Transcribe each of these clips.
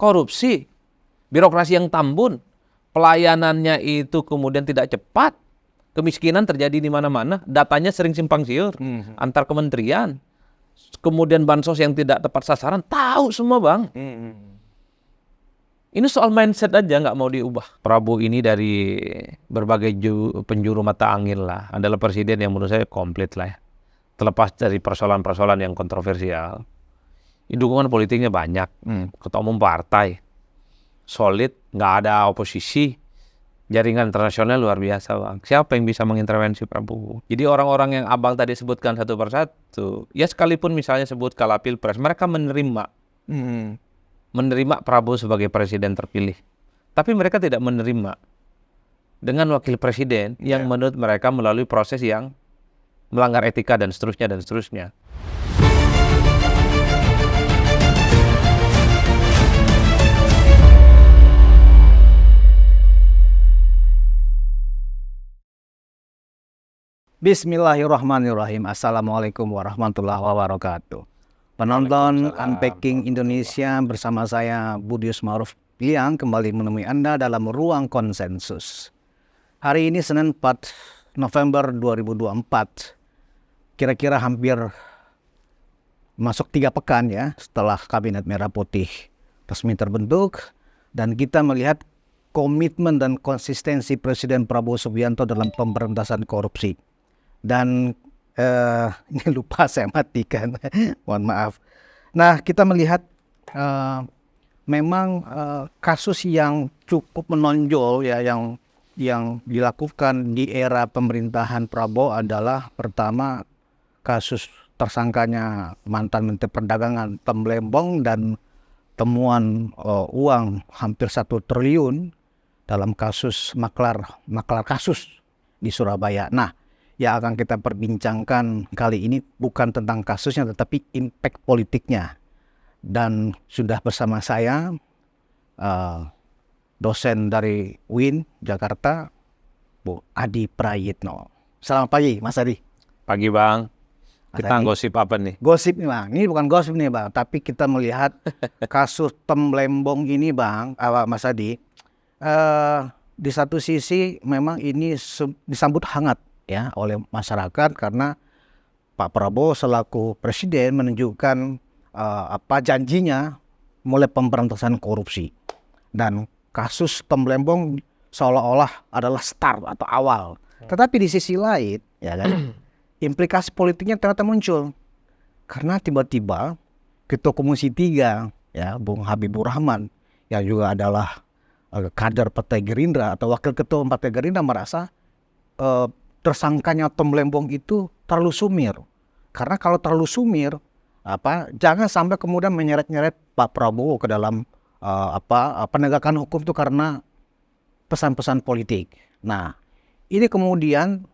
korupsi, birokrasi yang tambun, pelayanannya itu kemudian tidak cepat, kemiskinan terjadi di mana-mana, datanya sering simpang siur antar kementerian, kemudian bansos yang tidak tepat sasaran, tahu semua Bang. Ini soal mindset aja nggak mau diubah. Prabowo ini dari berbagai penjuru mata angin lah, adalah presiden yang menurut saya komplit lah ya. Terlepas dari persoalan-persoalan yang kontroversial, dukungan politiknya banyak, ketua umum partai, solid, nggak ada oposisi, jaringan internasional luar biasa Bang. Siapa yang bisa mengintervensi Prabowo? Jadi orang-orang yang Abang tadi sebutkan satu persatu, ya sekalipun misalnya sebut kala pilpres, mereka menerima Prabowo sebagai presiden terpilih. Tapi mereka tidak menerima dengan wakil presiden yang menurut mereka melalui proses yang melanggar etika dan seterusnya dan seterusnya. Bismillahirrahmanirrahim. Assalamualaikum warahmatullahi wabarakatuh. Penonton Unpacking Indonesia, bersama saya Budius Ma'ruf Liang kembali menemui Anda dalam Ruang Konsensus. Hari ini Senin 4 November 2024. Kira-kira hampir masuk 3 pekan ya setelah Kabinet Merah Putih resmi terbentuk, dan kita melihat komitmen dan konsistensi Presiden Prabowo Subianto dalam pemberantasan korupsi. Dan ini lupa saya matikan, mohon maaf. Nah, kita melihat memang kasus yang cukup menonjol ya yang dilakukan di era pemerintahan Prabowo adalah pertama kasus tersangkanya mantan Menteri Perdagangan Tom Lembong dan temuan uang hampir 1 triliun dalam kasus maklar kasus di Surabaya. Nah, yang akan kita perbincangkan kali ini bukan tentang kasusnya tetapi impact politiknya. Dan sudah bersama saya dosen dari UIN Jakarta, Bu Adi Prayitno. Selamat pagi Mas Adi. Pagi Bang. Mas Kita Adi. gosip apa nih? Gosip nih Bang, ini bukan gosip nih Bang, tapi kita melihat kasus Tom Lembong ini Bang, Mas Adi. Di satu sisi memang ini disambut hangat ya oleh masyarakat karena Pak Prabowo selaku presiden menunjukkan janjinya mulai pemberantasan korupsi, dan kasus Tom Lembong seolah-olah adalah start atau awal. Tetapi di sisi lain ya kan implikasi politiknya ternyata muncul karena tiba-tiba Ketua Komisi 3 ya Bung Habibur Rahman yang juga adalah kader Partai Gerindra atau wakil ketua Partai Gerindra merasa tersangkanya Tom Lembong itu terlalu sumir. Karena kalau terlalu sumir, jangan sampai kemudian menyeret-nyeret Pak Prabowo ke dalam penegakan hukum itu karena pesan-pesan politik. Nah, ini kemudian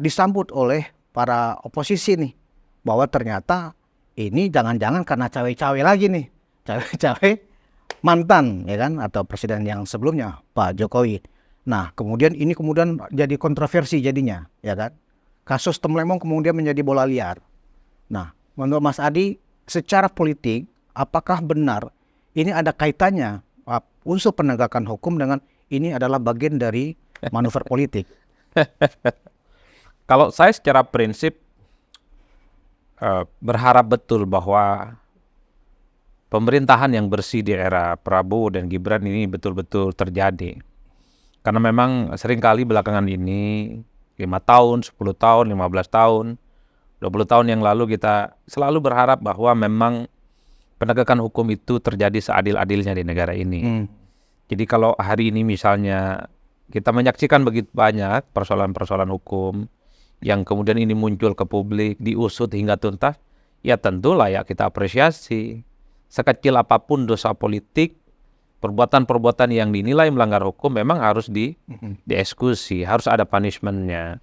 disambut oleh para oposisi nih bahwa ternyata ini jangan-jangan karena cawe-cawe lagi nih, cawe-cawe mantan ya kan atau presiden yang sebelumnya Pak Jokowi. Nah, kemudian ini jadi kontroversi jadinya, ya kan? Kasus Tom Lembong kemudian menjadi bola liar. Nah, menurut Mas Adi, secara politik, apakah benar ini ada kaitannya unsur penegakan hukum dengan ini adalah bagian dari manuver politik? Kalau saya secara prinsip berharap betul bahwa pemerintahan yang bersih di era Prabowo dan Gibran ini betul-betul terjadi. Karena memang seringkali belakangan ini 5 tahun, 10 tahun, 15 tahun, 20 tahun yang lalu kita selalu berharap bahwa memang penegakan hukum itu terjadi seadil-adilnya di negara ini. Jadi kalau hari ini misalnya kita menyaksikan begitu banyak persoalan-persoalan hukum yang kemudian ini muncul ke publik, diusut hingga tuntas, ya tentu layak kita apresiasi. Sekecil apapun dosa politik, perbuatan-perbuatan yang dinilai melanggar hukum memang harus dieksekusi, harus ada punishment-nya.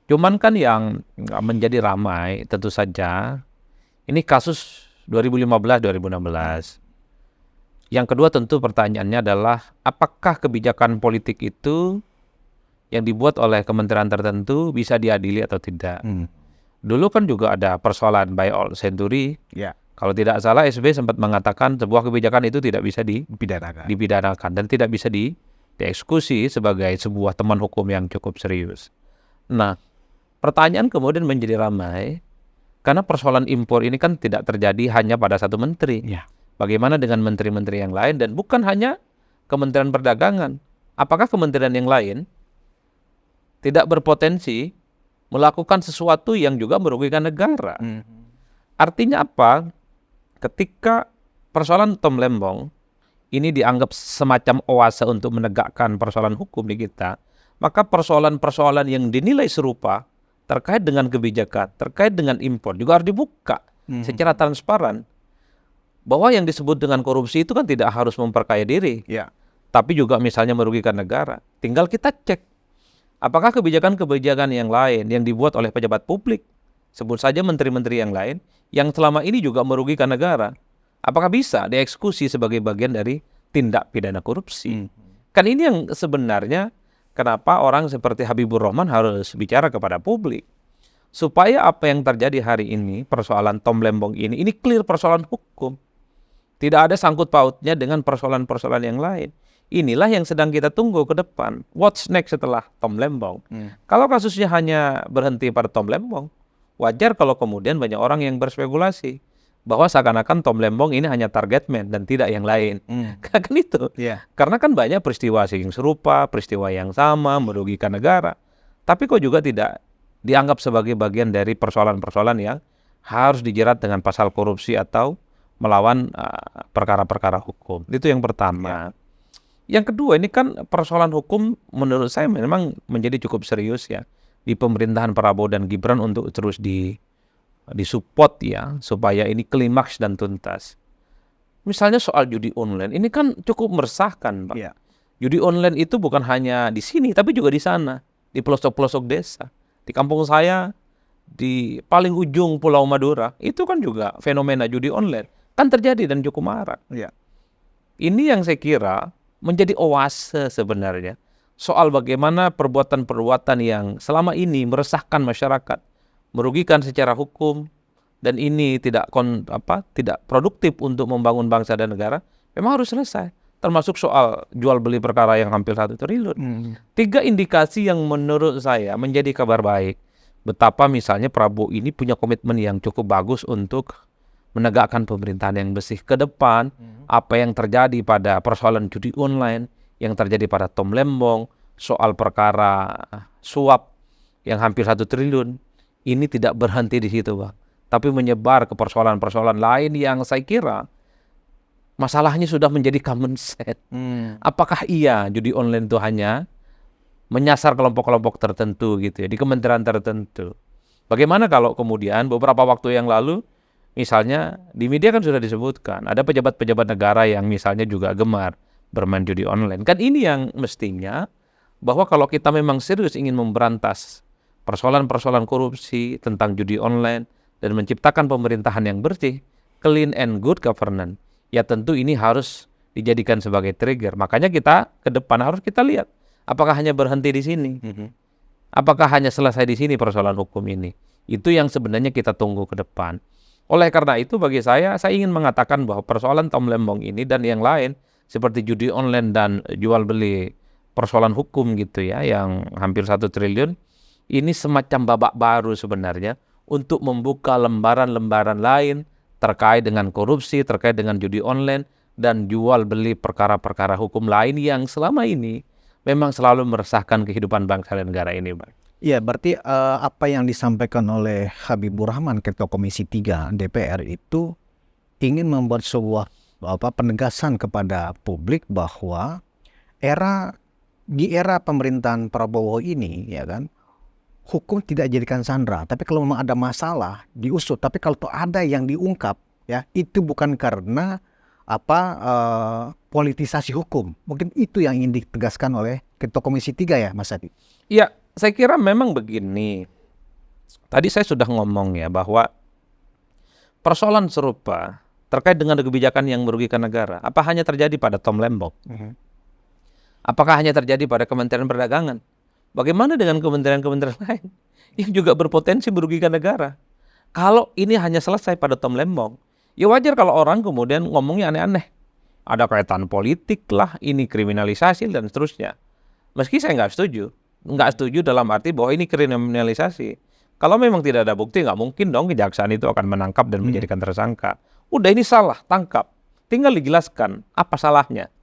Cuman kan yang menjadi ramai tentu saja ini kasus 2015-2016. Yang kedua tentu pertanyaannya adalah apakah kebijakan politik itu yang dibuat oleh kementerian tertentu bisa diadili atau tidak. Dulu kan juga ada persoalan buyout Century. Kalau tidak salah SBY sempat mengatakan sebuah kebijakan itu tidak bisa dipidanakan dan tidak bisa dieksekusi sebagai sebuah teman hukum yang cukup serius. Nah, pertanyaan kemudian menjadi ramai karena persoalan impor ini kan tidak terjadi hanya pada satu menteri. Ya. Bagaimana dengan menteri-menteri yang lain dan bukan hanya Kementerian Perdagangan. Apakah kementerian yang lain tidak berpotensi melakukan sesuatu yang juga merugikan negara? Artinya apa? Ketika persoalan Tom Lembong ini dianggap semacam oase untuk menegakkan persoalan hukum di kita, maka persoalan-persoalan yang dinilai serupa terkait dengan kebijakan, terkait dengan impor juga harus dibuka secara transparan. Bahwa yang disebut dengan korupsi itu kan tidak harus memperkaya diri, tapi juga misalnya merugikan negara. Tinggal kita cek, apakah kebijakan-kebijakan yang lain yang dibuat oleh pejabat publik, sebut saja menteri-menteri yang lain, yang selama ini juga merugikan negara, apakah bisa dieksekusi sebagai bagian dari tindak pidana korupsi? Kan ini yang sebenarnya kenapa orang seperti Habibur Rahman harus bicara kepada publik. Supaya apa yang terjadi hari ini, persoalan Tom Lembong ini clear persoalan hukum. Tidak ada sangkut pautnya dengan persoalan-persoalan yang lain. Inilah yang sedang kita tunggu ke depan. What's next setelah Tom Lembong? Kalau kasusnya hanya berhenti pada Tom Lembong, wajar kalau kemudian banyak orang yang berspekulasi bahwa seakan-akan Tom Lembong ini hanya target man dan tidak yang lain. Kan itu. Karena kan banyak peristiwa yang serupa, peristiwa yang sama, merugikan negara. Tapi kok juga tidak dianggap sebagai bagian dari persoalan-persoalan yang harus dijerat dengan pasal korupsi atau melawan perkara-perkara hukum. Itu yang pertama. Yang kedua, ini kan persoalan hukum menurut saya memang menjadi cukup serius ya di pemerintahan Prabowo dan Gibran untuk terus disupport ya supaya ini klimaks dan tuntas. Misalnya soal judi online, ini kan cukup meresahkan, Pak. Judi online itu bukan hanya di sini tapi juga di sana, di pelosok-pelosok desa. Di kampung saya di paling ujung Pulau Madura, itu kan juga fenomena judi online kan terjadi dan cukup marak. Ini yang saya kira menjadi oase sebenarnya soal bagaimana perbuatan-perbuatan yang selama ini meresahkan masyarakat, merugikan secara hukum, dan ini tidak produktif untuk membangun bangsa dan negara, memang harus selesai. Termasuk soal jual beli perkara yang hampir 1 triliun. 3 indikasi yang menurut saya menjadi kabar baik. Betapa misalnya Prabowo ini punya komitmen yang cukup bagus untuk menegakkan pemerintahan yang bersih ke depan. Apa yang terjadi pada persoalan judi online, yang terjadi pada Tom Lembong, soal perkara suap yang hampir 1 triliun, ini tidak berhenti di situ, Bang. Tapi menyebar ke persoalan-persoalan lain yang saya kira masalahnya sudah menjadi common sense. Apakah iya judi online itu hanya menyasar kelompok-kelompok tertentu gitu ya, di kementerian tertentu? Bagaimana kalau kemudian beberapa waktu yang lalu, misalnya di media kan sudah disebutkan, ada pejabat-pejabat negara yang misalnya juga gemar bermain judi online. Kan ini yang mestinya, bahwa kalau kita memang serius ingin memberantas persoalan-persoalan korupsi tentang judi online, dan menciptakan pemerintahan yang bersih, clean and good governance, ya tentu ini harus dijadikan sebagai trigger. Makanya kita ke depan harus kita lihat, apakah hanya berhenti di sini? Apakah hanya selesai di sini persoalan hukum ini? Itu yang sebenarnya kita tunggu ke depan. Oleh karena itu bagi saya ingin mengatakan bahwa persoalan Tom Lembong ini dan yang lain, seperti judi online dan jual beli persoalan hukum gitu ya, yang hampir 1 triliun, ini semacam babak baru sebenarnya, untuk membuka lembaran-lembaran lain terkait dengan korupsi, terkait dengan judi online, dan jual beli perkara-perkara hukum lain yang selama ini memang selalu meresahkan kehidupan bangsa dan negara ini, Bang. Iya, berarti apa yang disampaikan oleh Habibur Rahman, Ketua Komisi 3 DPR itu ingin membuat sebuah penegasan kepada publik bahwa di era pemerintahan Prabowo ini, ya kan, hukum tidak dijadikan sandera, tapi kalau memang ada masalah diusut. Tapi kalau ada yang diungkap, ya itu bukan karena politisasi hukum. Mungkin itu yang ingin ditegaskan oleh Ketua Komisi 3 ya, Mas Adi. Iya, saya kira memang begini. Tadi saya sudah ngomong ya bahwa persoalan serupa terkait dengan kebijakan yang merugikan negara, apa hanya terjadi pada Tom Lembong? Apakah hanya terjadi pada Kementerian Perdagangan? Bagaimana dengan kementerian-kementerian lain yang juga berpotensi merugikan negara? Kalau ini hanya selesai pada Tom Lembong, Ya wajar kalau orang kemudian ngomongnya aneh-aneh. Ada kaitan politik lah, ini kriminalisasi dan seterusnya. Meski saya nggak setuju. Nggak setuju dalam arti bahwa ini kriminalisasi. Kalau memang tidak ada bukti, nggak mungkin dong kejaksaan itu akan menangkap dan menjadikan tersangka. Udah ini salah, tangkap. Tinggal dijelaskan apa salahnya.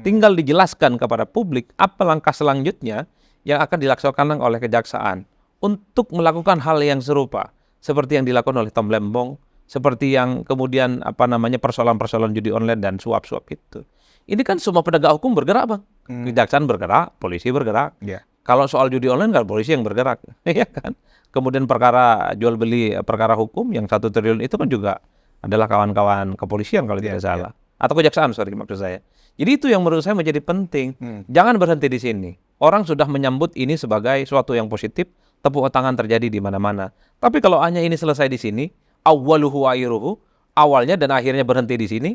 Tinggal dijelaskan kepada publik apa langkah selanjutnya yang akan dilaksanakan oleh kejaksaan untuk melakukan hal yang serupa. Seperti yang dilakukan oleh Tom Lembong, seperti yang kemudian persoalan-persoalan judi online dan suap-suap itu. Ini kan semua penegak hukum bergerak, Bang. Kejaksaan bergerak, polisi bergerak. Ya. Kalau soal judi online kan polisi yang bergerak, ya kan? Kemudian perkara jual beli perkara hukum yang 1 triliun itu kan juga adalah kawan-kawan kepolisian kalau tidak salah. Atau kejaksaan, sorry maksud saya. Jadi itu yang menurut saya menjadi penting. Jangan berhenti di sini. Orang sudah menyambut ini sebagai suatu yang positif, tepuk tangan terjadi di mana-mana. Tapi kalau hanya ini selesai di sini, awwaluhu wa akhiruhu, awalnya dan akhirnya berhenti di sini,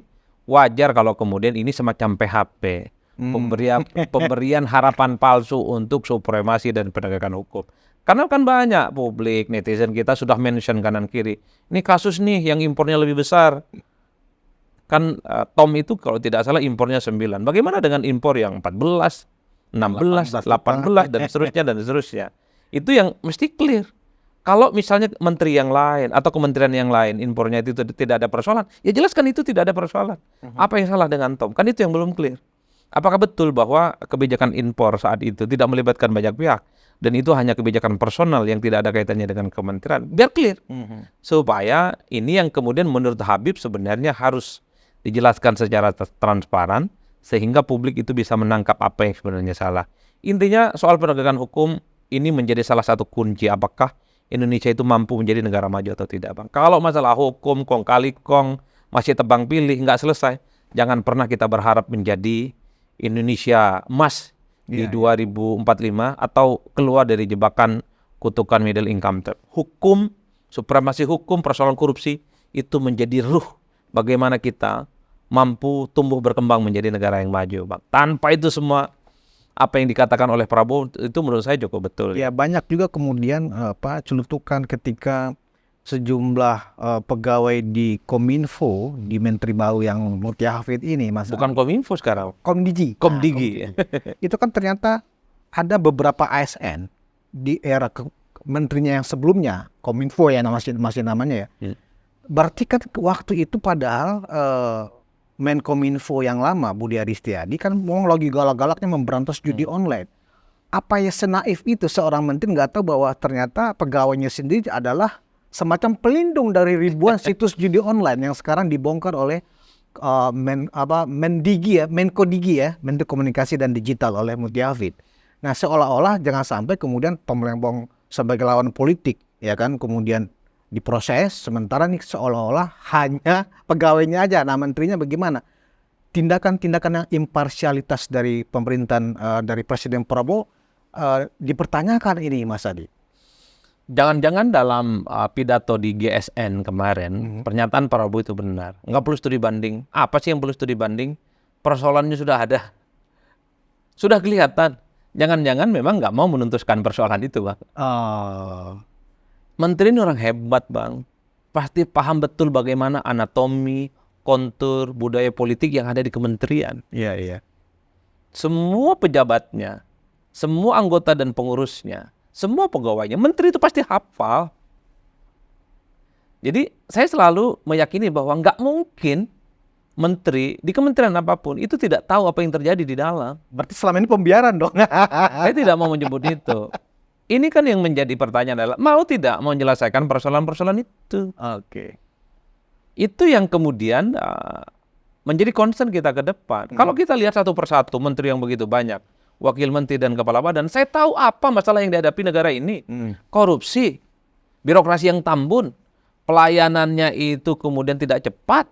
wajar kalau kemudian ini semacam PHP. Pemberian harapan palsu untuk supremasi dan penegakan hukum. Karena kan banyak publik, netizen kita sudah mention kanan kiri. Ini kasus nih yang impornya lebih besar. Kan Tom itu kalau tidak salah impornya 9. Bagaimana dengan impor yang 14, 16, 18 dan seterusnya. Itu yang mesti clear. Kalau misalnya menteri yang lain atau kementerian yang lain impornya itu tidak ada persoalan, ya jelaskan itu tidak ada persoalan. Apa yang salah dengan Tom? Kan itu yang belum clear. Apakah betul bahwa kebijakan impor saat itu tidak melibatkan banyak pihak dan itu hanya kebijakan personal yang tidak ada kaitannya dengan kementerian? Biar clear. Supaya ini yang kemudian menurut Habib sebenarnya harus dijelaskan secara transparan sehingga publik itu bisa menangkap apa yang sebenarnya salah. Intinya soal penegakan hukum ini menjadi salah satu kunci apakah Indonesia itu mampu menjadi negara maju atau tidak, Bang. Kalau masalah hukum kong kali kong masih tebang pilih nggak selesai, jangan pernah kita berharap menjadi Indonesia emas di 2045 atau keluar dari jebakan kutukan middle income trap. Hukum, supremasi hukum, persoalan korupsi itu menjadi ruh bagaimana kita mampu tumbuh berkembang menjadi negara yang maju, Bang. Tanpa itu semua apa yang dikatakan oleh Prabowo itu menurut saya cukup betul. Ya banyak juga kemudian celutukan ketika sejumlah pegawai di Kominfo, di Menteri baru yang Mutia Hafid ini, Mas. Bukan Kominfo sekarang. Komdigi. Itu kan ternyata ada beberapa ASN di era menterinya yang sebelumnya, Kominfo ya masih namanya ya. Berarti kan waktu itu padahal Menkominfo yang lama Budi Aristiadi kan lagi galak-galaknya memberantas judi online. Apa ya senaif itu seorang menteri nggak tahu bahwa ternyata pegawainya sendiri adalah semacam pelindung dari ribuan situs judi online yang sekarang dibongkar oleh Mendigi ya, Menkodigi ya, Menteri Komunikasi dan Digital oleh Mutia Hafid. Nah seolah-olah jangan sampai kemudian Tom Lembong sebagai lawan politik ya kan kemudian diproses, sementara nih seolah-olah hanya pegawainya aja. Nah menterinya bagaimana? Tindakan-tindakan yang imparsialitas dari pemerintahan dari Presiden Prabowo dipertanyakan ini, Mas Adi. Jangan-jangan dalam pidato di GSN kemarin, pernyataan Prabowo itu benar. Nggak perlu studi banding. Apa sih yang perlu studi banding? Persoalannya sudah ada. Sudah kelihatan. Jangan-jangan memang nggak mau menuntaskan persoalan itu, Bang. Menteri ini orang hebat, Bang. Pasti paham betul bagaimana anatomi, kontur, budaya politik yang ada di kementerian. Iya. Semua pejabatnya, semua anggota dan pengurusnya, semua pegawainya, menteri itu pasti hafal. Jadi saya selalu meyakini bahwa nggak mungkin menteri di kementerian apapun itu tidak tahu apa yang terjadi di dalam. Berarti selama ini pembiaran dong. Saya tidak mau menyebut itu. Ini kan yang menjadi pertanyaan adalah mau tidak mau menyelesaikan persoalan-persoalan itu. Oke. Itu yang kemudian menjadi concern kita ke depan. Kalau kita lihat satu persatu menteri yang begitu banyak, wakil menteri dan kepala badan, saya tahu apa masalah yang dihadapi negara ini. Korupsi, birokrasi yang tambun, pelayanannya itu kemudian tidak cepat,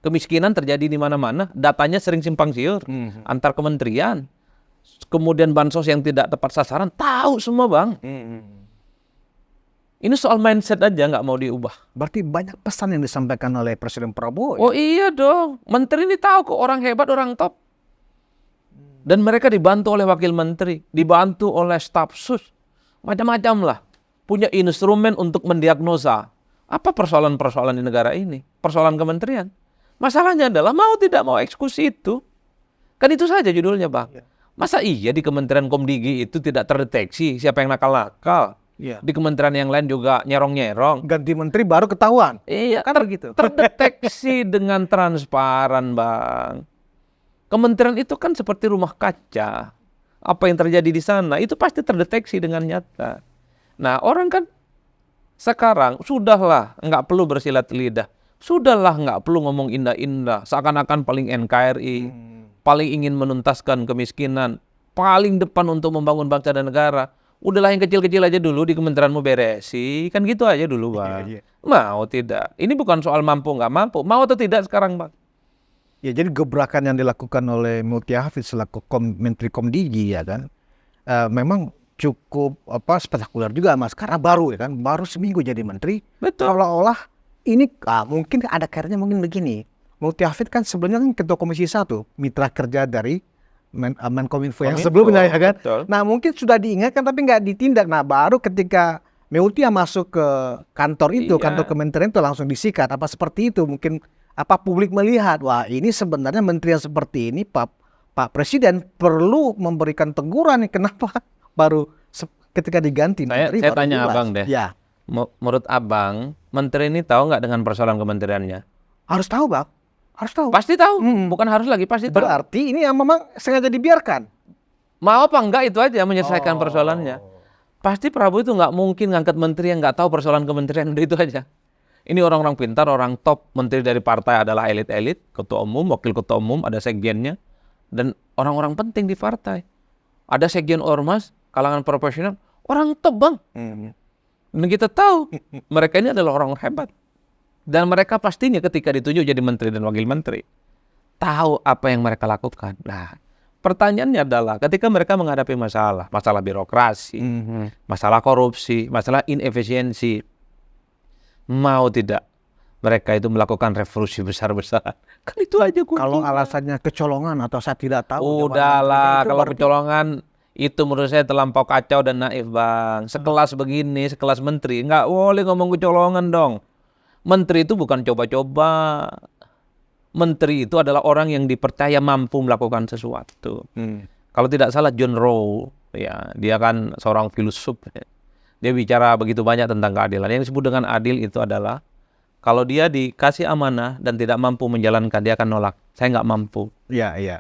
kemiskinan terjadi di mana-mana, datanya sering simpang siur antar kementerian. Kemudian bansos yang tidak tepat sasaran, tahu semua, Bang. Ini soal mindset aja nggak mau diubah. Berarti banyak pesan yang disampaikan oleh Presiden Prabowo. Oh iya dong, menteri ini tahu kok orang hebat, orang top. Dan mereka dibantu oleh wakil menteri, dibantu oleh staf sus, macam-macam lah. Punya instrumen untuk mendiagnosa Apa persoalan-persoalan di negara ini? Persoalan kementerian. Masalahnya adalah mau tidak mau eksekusi itu. Kan itu saja judulnya, Bang. Masa iya di Kementerian Komdigi itu tidak terdeteksi siapa yang nakal-nakal? Iya. Di kementerian yang lain juga nyerong-nyerong. Ganti menteri baru ketahuan. Iya, Kan begitu. terdeteksi dengan transparan, Bang. Kementerian itu kan seperti rumah kaca. Apa yang terjadi di sana itu pasti terdeteksi dengan nyata. Nah, orang kan sekarang sudahlah nggak perlu bersilat lidah. Sudahlah nggak perlu ngomong indah-indah. Seakan-akan paling NKRI, paling ingin menuntaskan kemiskinan, paling depan untuk membangun bangsa dan negara. Udahlah yang kecil-kecil aja dulu di kementerianmu beresi. Kan gitu aja dulu, Bang. Iya. Mau tidak. Ini bukan soal mampu nggak mampu. Mau atau tidak sekarang, Bang. Ya, jadi gebrakan yang dilakukan oleh Mutia Hafiz selaku Menteri Komdigi ya kan, memang cukup spektakuler juga Mas, karena baru ya kan, baru seminggu jadi menteri. Betul. Seolah-olah ini mungkin ada kaitannya mungkin begini. Mutia Hafiz kan sebelumnya kan ketua Komisi 1, mitra kerja dari Menkominfo yang Kominfo, sebelumnya ya kan. betul. Nah, mungkin sudah diingatkan tapi nggak ditindak. Nah, baru ketika Mutia masuk ke kantor itu, Iya. kantor kementerian itu langsung disikat. Apa seperti itu? Mungkin publik melihat, wah ini sebenarnya menteri yang seperti ini Pak Presiden perlu memberikan teguran nih, kenapa baru ketika diganti menteri Saya baru tanya jelas. Abang deh. Ya, Menurut Abang, menteri ini tahu nggak dengan persoalan kementeriannya? harus tahu Bang, harus tahu. Pasti tahu. Hmm. Bukan harus lagi, pasti tahu. Berarti ini yang memang sengaja dibiarkan. Mau apa enggak itu aja menyelesaikan persoalannya. Pasti Prabowo itu nggak mungkin ngangkat menteri yang nggak tahu persoalan kementerian, udah itu aja. Ini orang-orang pintar, orang top, menteri dari partai adalah elit-elit, ketua umum, wakil ketua umum, ada sekjennya, dan orang-orang penting di partai. Ada sekjen ormas, kalangan profesional, orang top, Bang. Dan kita tahu mereka ini adalah orang hebat. Dan mereka pastinya ketika ditunjuk jadi menteri dan wakil menteri, tahu apa yang mereka lakukan. Nah, pertanyaannya adalah ketika mereka menghadapi masalah birokrasi, masalah korupsi, masalah inefisiensi, mau tidak mereka itu melakukan revolusi besar-besaran. Kan itu aja kuncinya. Kalau alasannya kecolongan atau saya tidak tahu. Udahlah, itu kalau berarti- kecolongan itu menurut saya terlampau kacau dan naif, Bang. Sekelas begini, sekelas menteri, nggak boleh ngomong kecolongan dong. Menteri itu bukan coba-coba. Menteri itu adalah orang yang dipercaya mampu melakukan sesuatu. Kalau tidak salah John Rowe, ya, dia kan seorang filsuf. Dia bicara begitu banyak tentang keadilan. Yang disebut dengan adil itu adalah kalau dia dikasih amanah dan tidak mampu menjalankan, dia akan nolak. Saya nggak mampu. Iya, iya.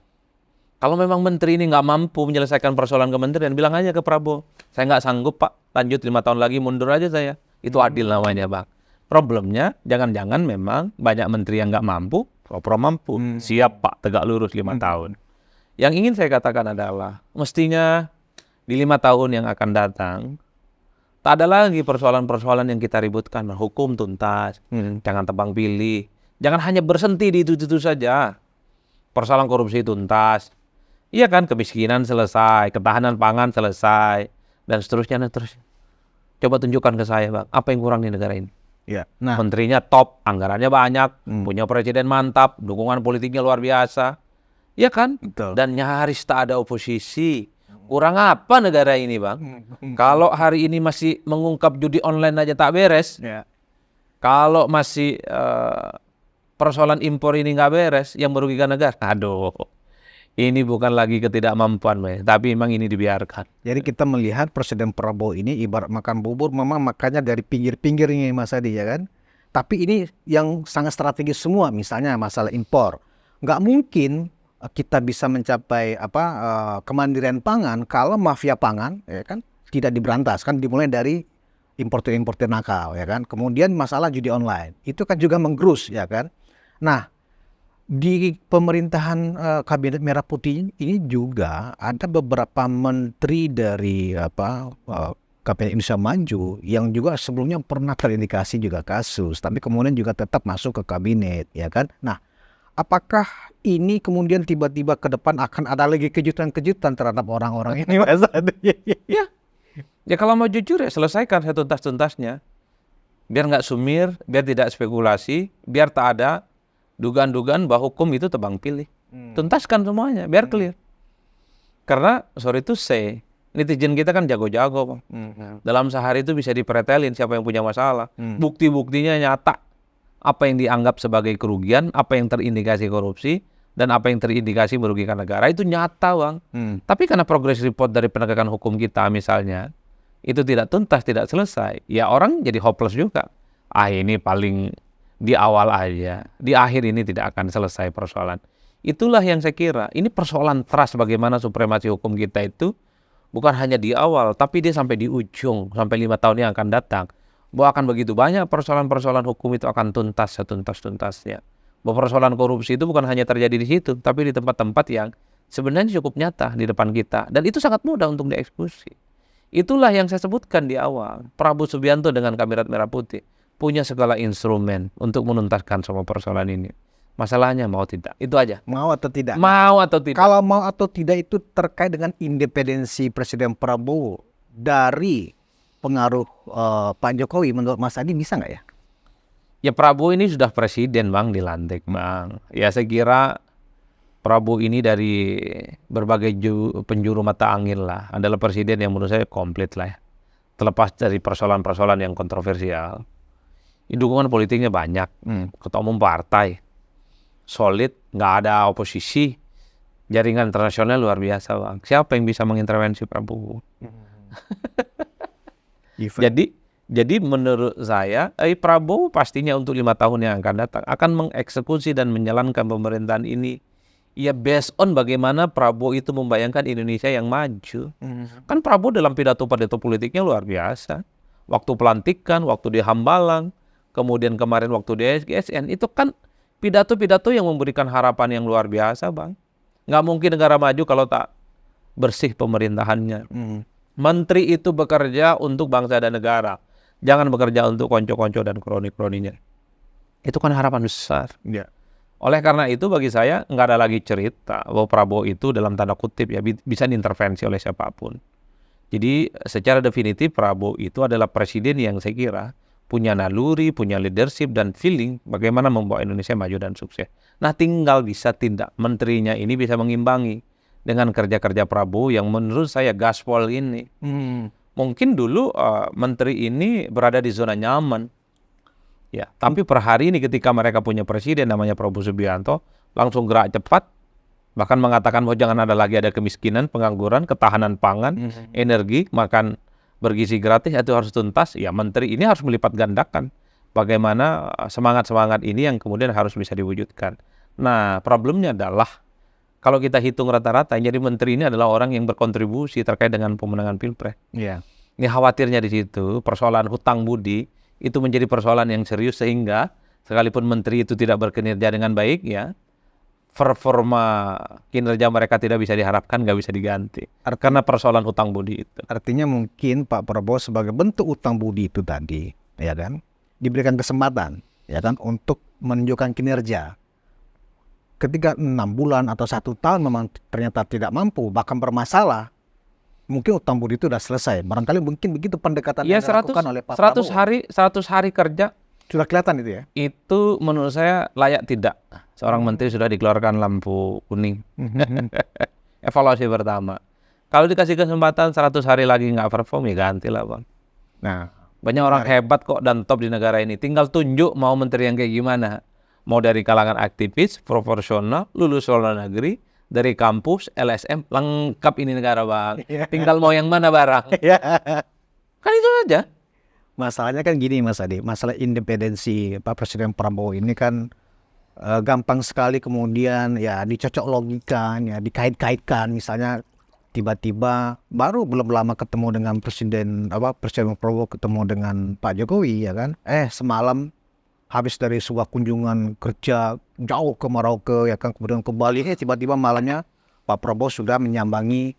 Kalau memang menteri ini nggak mampu menyelesaikan persoalan kementerian, bilang aja ke Prabowo, saya nggak sanggup Pak, lanjut 5 tahun lagi mundur aja saya. Itu adil namanya, Bang. Problemnya, jangan-jangan memang banyak menteri yang nggak mampu, pro mampu. Siap Pak, tegak lurus 5 tahun. Yang ingin saya katakan adalah, mestinya di 5 tahun yang akan datang, tak ada lagi persoalan-persoalan yang kita ributkan. Hukum tuntas, jangan tebang pilih. Jangan hanya bersenti di itu saja. Persoalan korupsi tuntas. Iya kan, kemiskinan selesai, ketahanan pangan selesai, dan seterusnya dan seterusnya. Coba tunjukkan ke saya, Bang, apa yang kurang di negara ini. Iya. Nah, Menterinya top, anggarannya banyak, punya presiden mantap, dukungan politiknya luar biasa. Iya kan? betul. Dan nyaris tak ada oposisi. Kurang apa negara ini, Bang? Kalau hari ini masih mengungkap judi online aja tak beres, Ya. kalau masih persoalan impor ini nggak beres, yang merugikan negara, aduh, ini bukan lagi ketidakmampuan, tapi memang ini dibiarkan. Jadi kita melihat Presiden Prabowo ini ibarat makan bubur, memang makannya dari pinggir-pinggir ini Mas Adi ya kan. Tapi ini yang sangat strategis semua, misalnya masalah impor. Nggak mungkin kita bisa mencapai kemandirian pangan kalau mafia pangan ya kan tidak diberantas, kan dimulai dari importer-importer nakal ya kan. Kemudian masalah judi online itu kan juga menggerus ya kan. Nah, di pemerintahan Kabinet Merah Putih ini juga ada beberapa menteri dari Kabinet Indonesia Maju yang juga sebelumnya pernah terindikasi juga kasus, tapi kemudian juga tetap masuk ke kabinet ya kan. Nah, apakah ini kemudian tiba-tiba ke depan akan ada lagi kejutan-kejutan terhadap orang-orang ini, Mas Adi? Ya kalau mau jujur ya selesaikan setuntas-tuntasnya. Biar nggak sumir, biar tidak spekulasi, biar tak ada dugaan-dugaan bahwa hukum itu tebang pilih. Tuntaskan semuanya, biar clear. Karena, sorry to say, Netizen kita kan jago-jago, Bang. Dalam sehari itu bisa dipretelin siapa yang punya masalah. Bukti-buktinya nyata. Apa yang dianggap sebagai kerugian, apa yang terindikasi korupsi, dan apa yang terindikasi merugikan negara itu nyata, Bang. Tapi karena progress report dari penegakan hukum kita misalnya, itu tidak tuntas, tidak selesai, ya orang jadi hopeless juga. Ini paling di awal aja, di akhir ini tidak akan selesai persoalan. Itulah yang saya kira, ini persoalan trust bagaimana supremasi hukum kita itu bukan hanya di awal, tapi dia sampai di ujung, sampai 5 tahun yang akan datang. Bahwa akan begitu banyak persoalan-persoalan hukum itu akan tuntas setuntas-tuntasnya. Bahwa persoalan korupsi itu bukan hanya terjadi di situ, tapi di tempat-tempat yang sebenarnya cukup nyata di depan kita. Dan itu sangat mudah untuk dieksekusi. Itulah yang saya sebutkan di awal. Prabowo Subianto dengan Kabinet Merah Putih punya segala instrumen untuk menuntaskan semua persoalan ini. Masalahnya mau tidak. Itu aja. Mau atau tidak? Mau atau tidak. Kalau mau atau tidak itu terkait dengan independensi Presiden Prabowo dari pengaruh Pak Jokowi. Menurut Mas Adi bisa nggak ya? Ya Prabowo ini sudah presiden, Bang, dilantik, Bang. Ya saya kira Prabowo ini dari berbagai penjuru mata angin lah. Adalah presiden yang menurut saya komplit lah ya. Terlepas dari persoalan-persoalan yang kontroversial. Dukungan politiknya banyak, ketua umum partai, solid, nggak ada oposisi, jaringan internasional luar biasa, Bang. Siapa yang bisa mengintervensi Prabowo? Jadi menurut saya, Prabowo pastinya untuk 5 tahun yang akan datang akan mengeksekusi dan menjalankan pemerintahan ini. Ya based on bagaimana Prabowo itu membayangkan Indonesia yang maju. Kan Prabowo dalam pidato politiknya luar biasa. Waktu pelantikan, waktu di Hambalang, kemudian kemarin waktu di SGSN, itu kan pidato-pidato yang memberikan harapan yang luar biasa, Bang. Nggak mungkin negara maju kalau tak bersih pemerintahannya. Menteri itu bekerja untuk bangsa dan negara. Jangan bekerja untuk konco-konco dan kroni-kroninya. Itu kan harapan besar. Ya. Oleh karena itu bagi saya nggak ada lagi cerita bahwa Prabowo itu dalam tanda kutip ya bisa diintervensi oleh siapapun. Jadi secara definitif Prabowo itu adalah presiden yang saya kira punya naluri, punya leadership dan feeling bagaimana membawa Indonesia maju dan sukses. Nah tinggal bisa tidak menterinya ini bisa mengimbangi dengan kerja-kerja Prabowo yang menurut saya gaspol ini. Mungkin dulu menteri ini berada di zona nyaman. Ya, tapi per hari ini ketika mereka punya presiden namanya Prabowo Subianto, langsung gerak cepat, bahkan mengatakan bahwa jangan ada lagi ada kemiskinan, pengangguran, ketahanan pangan, energi, makan bergizi gratis itu harus tuntas. Ya, menteri ini harus melipat gandakan bagaimana semangat-semangat ini yang kemudian harus bisa diwujudkan. Nah, problemnya adalah kalau kita hitung rata-rata, jadi menteri ini adalah orang yang berkontribusi terkait dengan pemenangan Pilpres. Yeah. Ini khawatirnya di situ, persoalan hutang budi itu menjadi persoalan yang serius sehingga sekalipun menteri itu tidak berkinerja dengan baik, ya performa kinerja mereka tidak bisa diharapkan, nggak bisa diganti. Karena persoalan hutang budi itu. Artinya mungkin Pak Prabowo sebagai bentuk utang budi itu tadi, ya kan, diberikan kesempatan, ya kan, untuk menunjukkan kinerja. Ketika 6 bulan atau 1 tahun memang ternyata tidak mampu, bahkan bermasalah, mungkin utang budi itu sudah selesai. Barangkali mungkin begitu pendekatan Ya, yang dilakukan oleh Pak Prabowo. 100 hari kerja. Sudah kelihatan itu ya? Itu menurut saya layak tidak. Seorang menteri sudah dikeluarkan lampu kuning. Evaluasi pertama. Kalau dikasih kesempatan 100 hari lagi nggak perform, ya gantilah, Bang. Nah, banyak orang hebat kok dan top di negara ini. Tinggal tunjuk mau menteri yang kayak gimana. Mau dari kalangan aktivis, proporsional, lulus luar negeri, dari kampus, LSM, lengkap ini negara, Bang. Tinggal mau yang mana barang. Kan itu aja. Masalahnya kan gini Mas Adi, masalah independensi Pak Presiden Prabowo ini kan gampang sekali kemudian ya dicocok logikan, ya dikait-kaitkan. Misalnya tiba-tiba baru belum lama ketemu dengan Presiden Prabowo ketemu dengan Pak Jokowi, ya kan, semalam habis dari sebuah kunjungan kerja jauh ke Merauke, ya kan, kemudian kembali tiba-tiba malamnya Pak Prabowo sudah menyambangi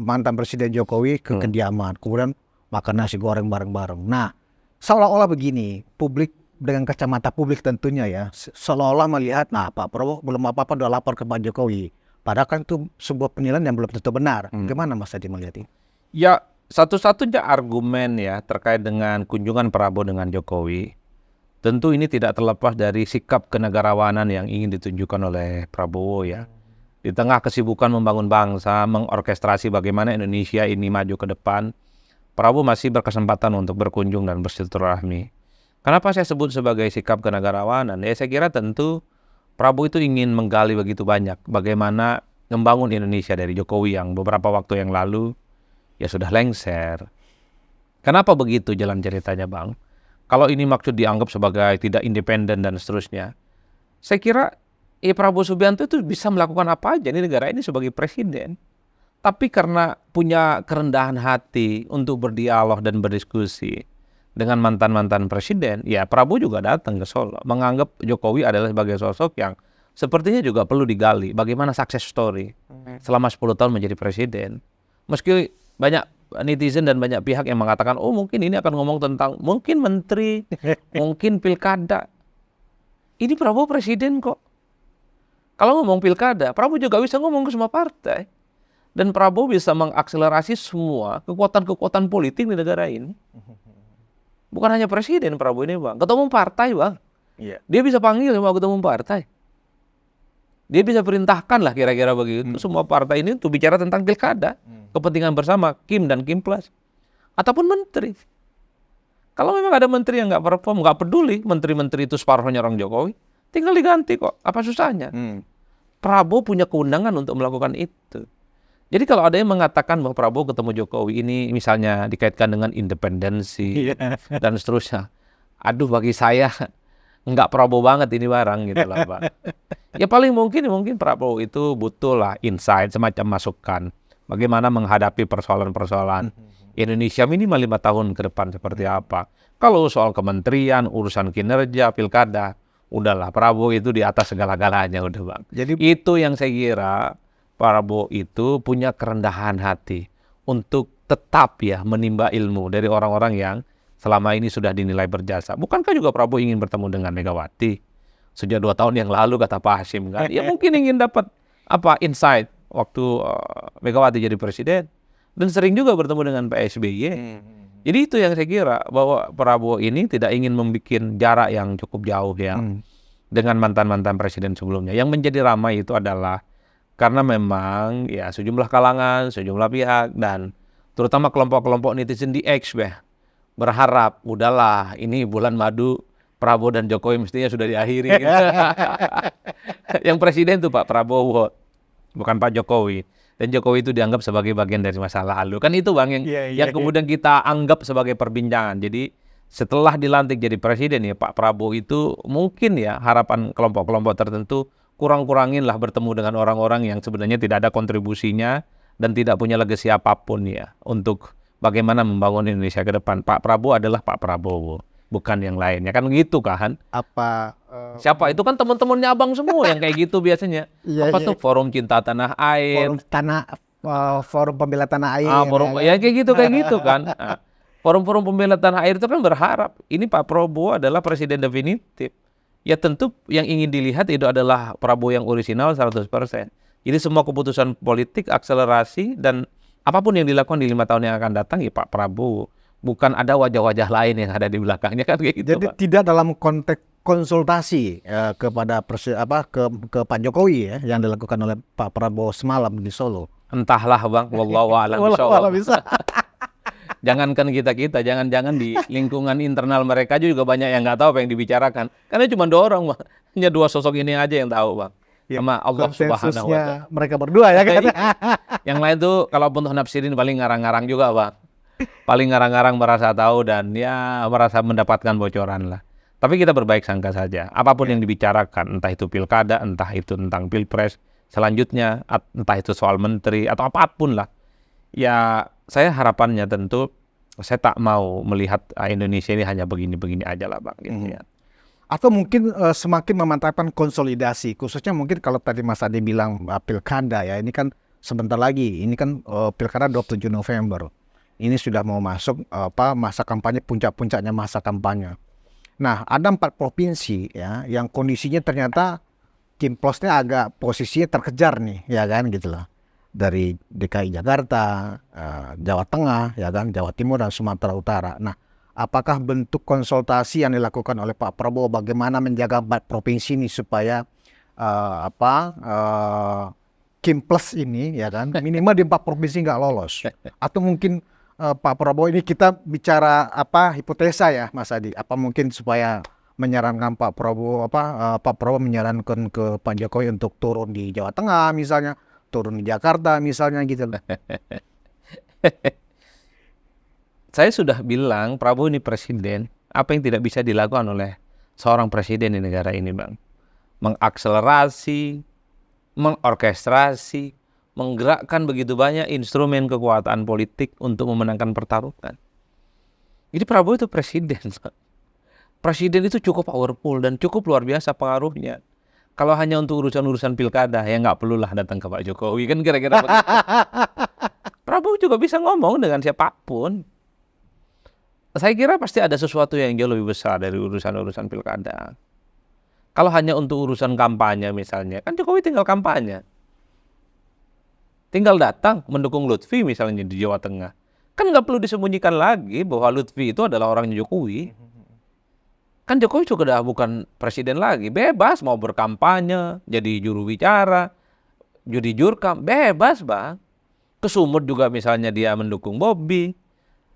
mantan Presiden Jokowi ke kediaman, kemudian makan nasi goreng bareng-bareng. Nah, seolah-olah begini, publik dengan kacamata publik tentunya ya, seolah-olah melihat, nah Pak Prabowo belum apa-apa udah lapor ke Pak Jokowi. Padahal kan itu sebuah penilaian yang belum tentu benar. Gimana Mas Adi melihat ini? Ya, satu-satunya argumen ya terkait dengan kunjungan Prabowo dengan Jokowi, tentu ini tidak terlepas dari sikap kenegarawanan yang ingin ditunjukkan oleh Prabowo ya. Di tengah kesibukan membangun bangsa, mengorkestrasi bagaimana Indonesia ini maju ke depan, Prabowo masih berkesempatan untuk berkunjung dan bersilaturahmi. Kenapa saya sebut sebagai sikap kenegarawanan? Ya saya kira tentu Prabowo itu ingin menggali begitu banyak bagaimana membangun Indonesia dari Jokowi yang beberapa waktu yang lalu ya sudah lengser. Kenapa begitu jalan ceritanya, Bang? Kalau ini maksud dianggap sebagai tidak independen dan seterusnya, saya kira Prabowo Subianto itu bisa melakukan apa aja di negara ini sebagai presiden. Tapi karena punya kerendahan hati untuk berdialog dan berdiskusi dengan mantan-mantan presiden, ya Prabowo juga datang ke Solo, menganggap Jokowi adalah sebagai sosok yang sepertinya juga perlu digali bagaimana success story selama 10 tahun menjadi presiden. Meski banyak netizen dan banyak pihak yang mengatakan, oh mungkin ini akan ngomong tentang mungkin menteri, mungkin pilkada. Ini Prabowo presiden kok. Kalau ngomong pilkada, Prabowo juga bisa ngomong ke semua partai. Dan Prabowo bisa mengakselerasi semua kekuatan-kekuatan politik di negara ini. Bukan hanya presiden Prabowo ini, Bang. Ketua umum partai, Bang. Dia bisa panggil semua ketua umum partai. Dia bisa perintahkan lah kira-kira begitu. Semua partai ini untuk bicara tentang pilkada. Kepentingan bersama, Kim dan Kim Plus. Ataupun menteri. Kalau memang ada menteri yang nggak perform, nggak peduli, menteri-menteri itu separuhnya orang Jokowi, tinggal diganti kok. Apa susahnya? Prabowo punya kewenangan untuk melakukan itu. Jadi kalau ada yang mengatakan bahwa Prabowo ketemu Jokowi ini misalnya dikaitkan dengan independensi dan seterusnya. Aduh, bagi saya nggak Prabowo banget ini barang gitu lah, Pak. Ya paling mungkin Prabowo itu butuh lah insight, semacam masukan. Bagaimana menghadapi persoalan-persoalan Indonesia minimal 5 tahun ke depan seperti apa. Kalau soal kementerian, urusan kinerja, pilkada, udahlah Prabowo itu di atas segala-galanya udah, Bang. Jadi itu yang saya kira Prabowo itu punya kerendahan hati untuk tetap ya menimba ilmu dari orang-orang yang selama ini sudah dinilai berjasa. Bukankah juga Prabowo ingin bertemu dengan Megawati? Sejak 2 tahun yang lalu kata Pak Hasyim kan. Ya mungkin ingin dapat insight waktu Megawati jadi presiden. Dan sering juga bertemu dengan Pak SBY. Jadi itu yang saya kira bahwa Prabowo ini tidak ingin membuat jarak yang cukup jauh ya dengan mantan-mantan presiden sebelumnya. Yang menjadi ramai itu adalah karena memang ya sejumlah kalangan, sejumlah pihak dan terutama kelompok-kelompok netizen di X berharap udahlah ini bulan madu Prabowo dan Jokowi mestinya sudah diakhiri. Gitu. Yang presiden itu Pak Prabowo, bukan Pak Jokowi. Dan Jokowi itu dianggap sebagai bagian dari masa lalu. Kan itu Bang yang kemudian kita anggap sebagai perbincangan. Jadi setelah dilantik jadi presiden ya Pak Prabowo itu mungkin ya harapan kelompok-kelompok tertentu kurang-kurangin lah bertemu dengan orang-orang yang sebenarnya tidak ada kontribusinya dan tidak punya legasi apapun ya untuk bagaimana membangun Indonesia ke depan. Pak Prabowo adalah Pak Prabowo, bukan yang lainnya. Kan gitu kan? Siapa itu kan teman-temannya Abang semua yang kayak gitu biasanya. Tuh Forum Cinta Tanah Air, Forum Pembela Tanah Air. Ya kayak gitu kan. Nah, Forum-forum pembela tanah air itu kan berharap ini Pak Prabowo adalah presiden definitif. Ya tentu yang ingin dilihat itu adalah Prabowo yang orisinal 100%. Jadi semua keputusan politik, akselerasi, dan apapun yang dilakukan di 5 tahun yang akan datang ya Pak Prabowo. Bukan ada wajah-wajah lain yang ada di belakangnya kan kayak gitu. Jadi Pak. tidak dalam konteks konsultasi kepada ke Pak Jokowi ya yang dilakukan oleh Pak Prabowo semalam di Solo. Entahlah Bang, wallahu a'lam bishawab. Jangankan kita, jangan-jangan di lingkungan internal mereka juga banyak yang nggak tahu apa yang dibicarakan. Karena cuma 2 orang, Bang. Hanya 2 sosok ini aja yang tahu, Bang. Sama Allah Subhanahu wa Ta'ala. Mereka berdua ya kan. Yang lain tuh kalau untuk nafsirin paling ngarang-ngarang juga, Bang. Paling ngarang-ngarang merasa tahu dan ya merasa mendapatkan bocoran lah. Tapi kita berbaik sangka saja. Apapun yang dibicarakan, entah itu pilkada, entah itu tentang pilpres, selanjutnya entah itu soal menteri atau apapun lah. Ya saya harapannya tentu saya tak mau melihat Indonesia ini hanya begini-begini aja lah Bang. Gitu ya. Atau mungkin semakin memantapkan konsolidasi. Khususnya mungkin kalau tadi Mas Adi bilang pilkada ya. Ini kan sebentar lagi. Ini kan pilkada 27 November. Ini sudah mau masuk masa kampanye, puncak-puncaknya masa kampanye. Nah ada 4 provinsi ya yang kondisinya ternyata Kim Plusnya agak posisinya terkejar nih ya kan gitu loh. Dari DKI Jakarta, Jawa Tengah, ya kan, Jawa Timur dan Sumatera Utara. Nah, apakah bentuk konsultasi yang dilakukan oleh Pak Prabowo bagaimana menjaga 4 provinsi ini supaya Kim Plus ini ya kan minimal di 4 provinsi nggak lolos. Atau mungkin Pak Prabowo ini kita bicara apa hipotesa ya Mas Adi. Apa mungkin supaya menyarankan Pak Prabowo Pak Prabowo menyarankan ke Pak Jokowi untuk turun di Jawa Tengah misalnya, turun di Jakarta misalnya gitu loh. Saya sudah bilang Prabowo ini presiden, apa yang tidak bisa dilakukan oleh seorang presiden di negara ini, Bang? Mengakselerasi, mengorkestrasi, menggerakkan begitu banyak instrumen kekuatan politik untuk memenangkan pertarungan. Jadi Prabowo itu presiden, Bang. Presiden itu cukup powerful dan cukup luar biasa pengaruhnya. Kalau hanya untuk urusan-urusan pilkada, ya nggak perlulah datang ke Pak Jokowi, kan kira-kira begitu. Prabowo juga bisa ngomong dengan siapapun. Saya kira pasti ada sesuatu yang jauh lebih besar dari urusan-urusan pilkada. Kalau hanya untuk urusan kampanye misalnya, kan Jokowi tinggal kampanye. Tinggal datang mendukung Lutfi misalnya di Jawa Tengah. Kan nggak perlu disembunyikan lagi bahwa Lutfi itu adalah orangnya Jokowi. Kan Jokowi juga udah bukan presiden lagi, bebas mau berkampanye, jadi juru bicara, jadi jurkam, bebas Bang. Ke Sumut juga misalnya dia mendukung Bobi,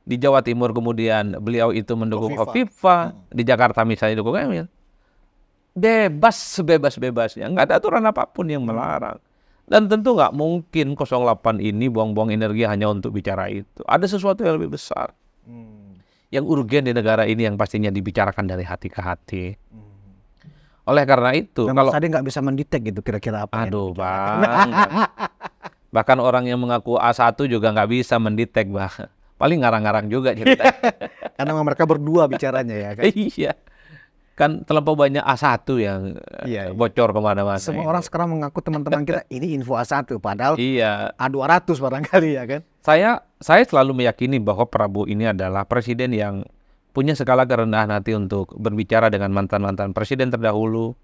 di Jawa Timur kemudian beliau itu mendukung Khofifah, di Jakarta misalnya dukung Emil. Bebas sebebas-bebasnya, nggak ada aturan apapun yang melarang. Dan tentu nggak mungkin 08 ini buang-buang energi hanya untuk bicara itu. Ada sesuatu yang lebih besar. Yang urgen di negara ini yang pastinya dibicarakan dari hati ke hati. Oleh karena itu, Dan kalau Mas Adi nggak bisa mendetek gitu kira-kira apa. aduh Bang, bahkan orang yang mengaku A1 juga nggak bisa mendetek Bang. Paling ngarang-ngarang juga ceritanya. Karena mereka berdua bicaranya ya kan. Iya, kan terlampau banyak A1 yang Iya. bocor kemana-mana. Semua orang sekarang mengaku teman-teman kita ini info A1 padahal Iya, A200 barangkali ya kan. saya selalu meyakini bahwa Prabowo ini adalah presiden yang punya segala kerendahan hati untuk berbicara dengan mantan-mantan presiden terdahulu,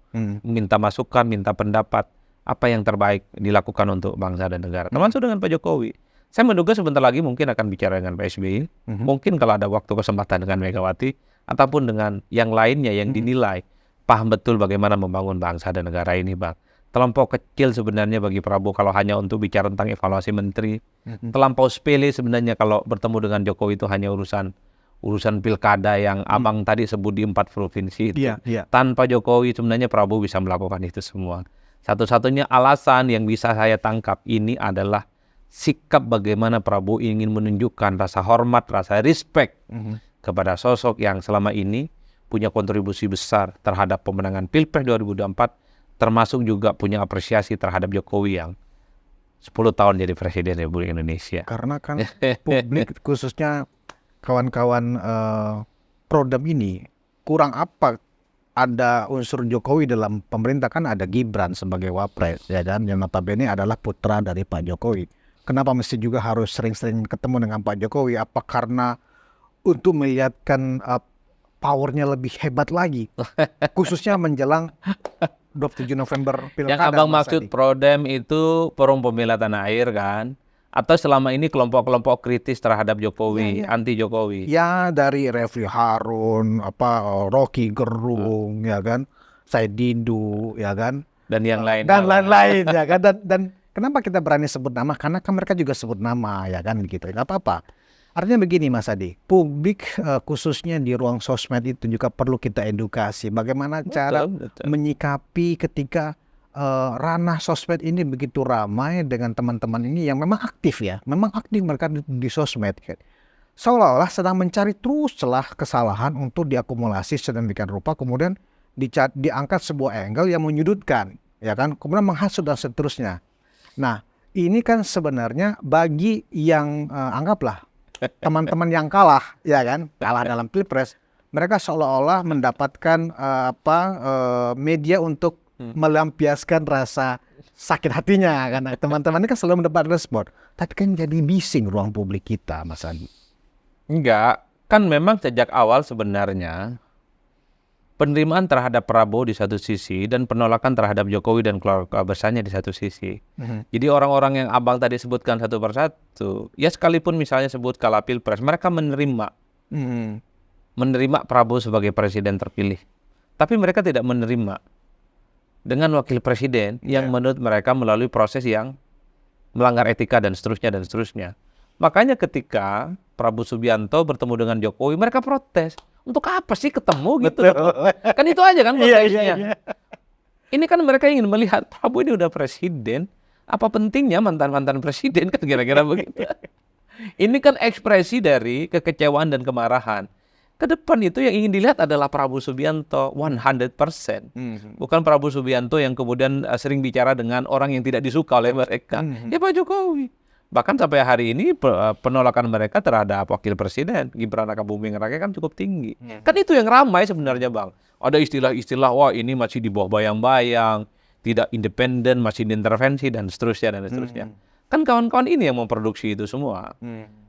minta masukan, minta pendapat, apa yang terbaik dilakukan untuk bangsa dan negara. Termasuk dengan Pak Jokowi. Saya menduga sebentar lagi mungkin akan bicara dengan Pak SBY, mungkin kalau ada waktu kesempatan dengan Megawati, ataupun dengan yang lainnya yang dinilai paham betul bagaimana membangun bangsa dan negara ini, Bang. Terlampau kecil sebenarnya bagi Prabowo kalau hanya untuk bicara tentang evaluasi menteri. Terlampau sepele sebenarnya kalau bertemu dengan Jokowi itu hanya urusan pilkada yang abang tadi sebut di 4 provinsi itu. Iya. Tanpa Jokowi sebenarnya Prabowo bisa melakukan itu semua. Satu-satunya alasan yang bisa saya tangkap ini adalah sikap bagaimana Prabowo ingin menunjukkan rasa hormat, rasa respect kepada sosok yang selama ini punya kontribusi besar terhadap pemenangan Pilpres 2024, termasuk juga punya apresiasi terhadap Jokowi yang 10 tahun jadi presiden Republik Indonesia. Karena kan publik khususnya kawan-kawan Prodam ini kurang apa ada unsur Jokowi dalam pemerintah, kan ada Gibran sebagai wapres ya kan, yang notabene adalah putra dari Pak Jokowi. Kenapa mesti juga harus sering-sering ketemu dengan Pak Jokowi? Apa karena untuk melihatkan powernya lebih hebat lagi, khususnya menjelang 27 November pilkada. Yang abang Mas maksud Adi. Prodem itu Forum Pembela Tanah Air kan? Atau selama ini kelompok-kelompok kritis terhadap Jokowi, anti Jokowi? Ya dari Refli Harun, Rocky Gerung, ya kan, Said Didu, ya kan, Dan yang lain. dan lain-lain, ya kan. Dan kenapa kita berani sebut nama? Karena kan mereka juga sebut nama, ya kan, gitu. Nggak apa-apa. Artinya begini, Mas Adi, publik khususnya di ruang sosmed itu juga perlu kita edukasi. Bagaimana cara menyikapi ketika ranah sosmed ini begitu ramai dengan teman-teman ini yang memang aktif ya, memang aktif mereka di sosmed kan. Seolah-olah sedang mencari terus celah kesalahan untuk diakumulasi sedemikian rupa, kemudian diangkat sebuah angle yang menyudutkan, ya kan, kemudian menghasut dan seterusnya. Nah, ini kan sebenarnya bagi yang anggaplah teman-teman yang kalah, ya kan, kalah dalam Pilpres, mereka seolah-olah mendapatkan media untuk melampiaskan rasa sakit hatinya, karena teman-teman ini kan selalu mendapat respon, tapi kan jadi bising ruang publik kita, Mas Adi. Enggak, kan memang sejak awal sebenarnya penerimaan terhadap Prabowo di satu sisi dan penolakan terhadap Jokowi dan keluarga besarnya di satu sisi. Jadi orang-orang yang abang tadi sebutkan satu persatu, ya sekalipun misalnya sebut kala Pilpres, mereka menerima Prabowo sebagai presiden terpilih, tapi mereka tidak menerima dengan wakil presiden yang menurut mereka melalui proses yang melanggar etika dan seterusnya dan seterusnya. Makanya ketika Prabowo Subianto bertemu dengan Jokowi, mereka protes. Untuk apa sih ketemu gitu? Kan itu aja kan protesnya. Ini kan mereka ingin melihat Prabowo ini udah presiden, apa pentingnya mantan-mantan presiden kan kira-kira begitu. Ini kan ekspresi dari kekecewaan dan kemarahan. Ke depan itu yang ingin dilihat adalah Prabowo Subianto 100%. Bukan Prabowo Subianto yang kemudian sering bicara dengan orang yang tidak disuka oleh mereka. Ya Pak Jokowi. Bahkan sampai hari ini penolakan mereka terhadap wakil presiden Gibran Rakabuming Raka kan cukup tinggi. Kan itu yang ramai sebenarnya Bang. Ada istilah-istilah, wah ini masih di bawah bayang-bayang, tidak independen, masih diintervensi dan seterusnya dan seterusnya. Kan kawan-kawan ini yang memproduksi itu semua.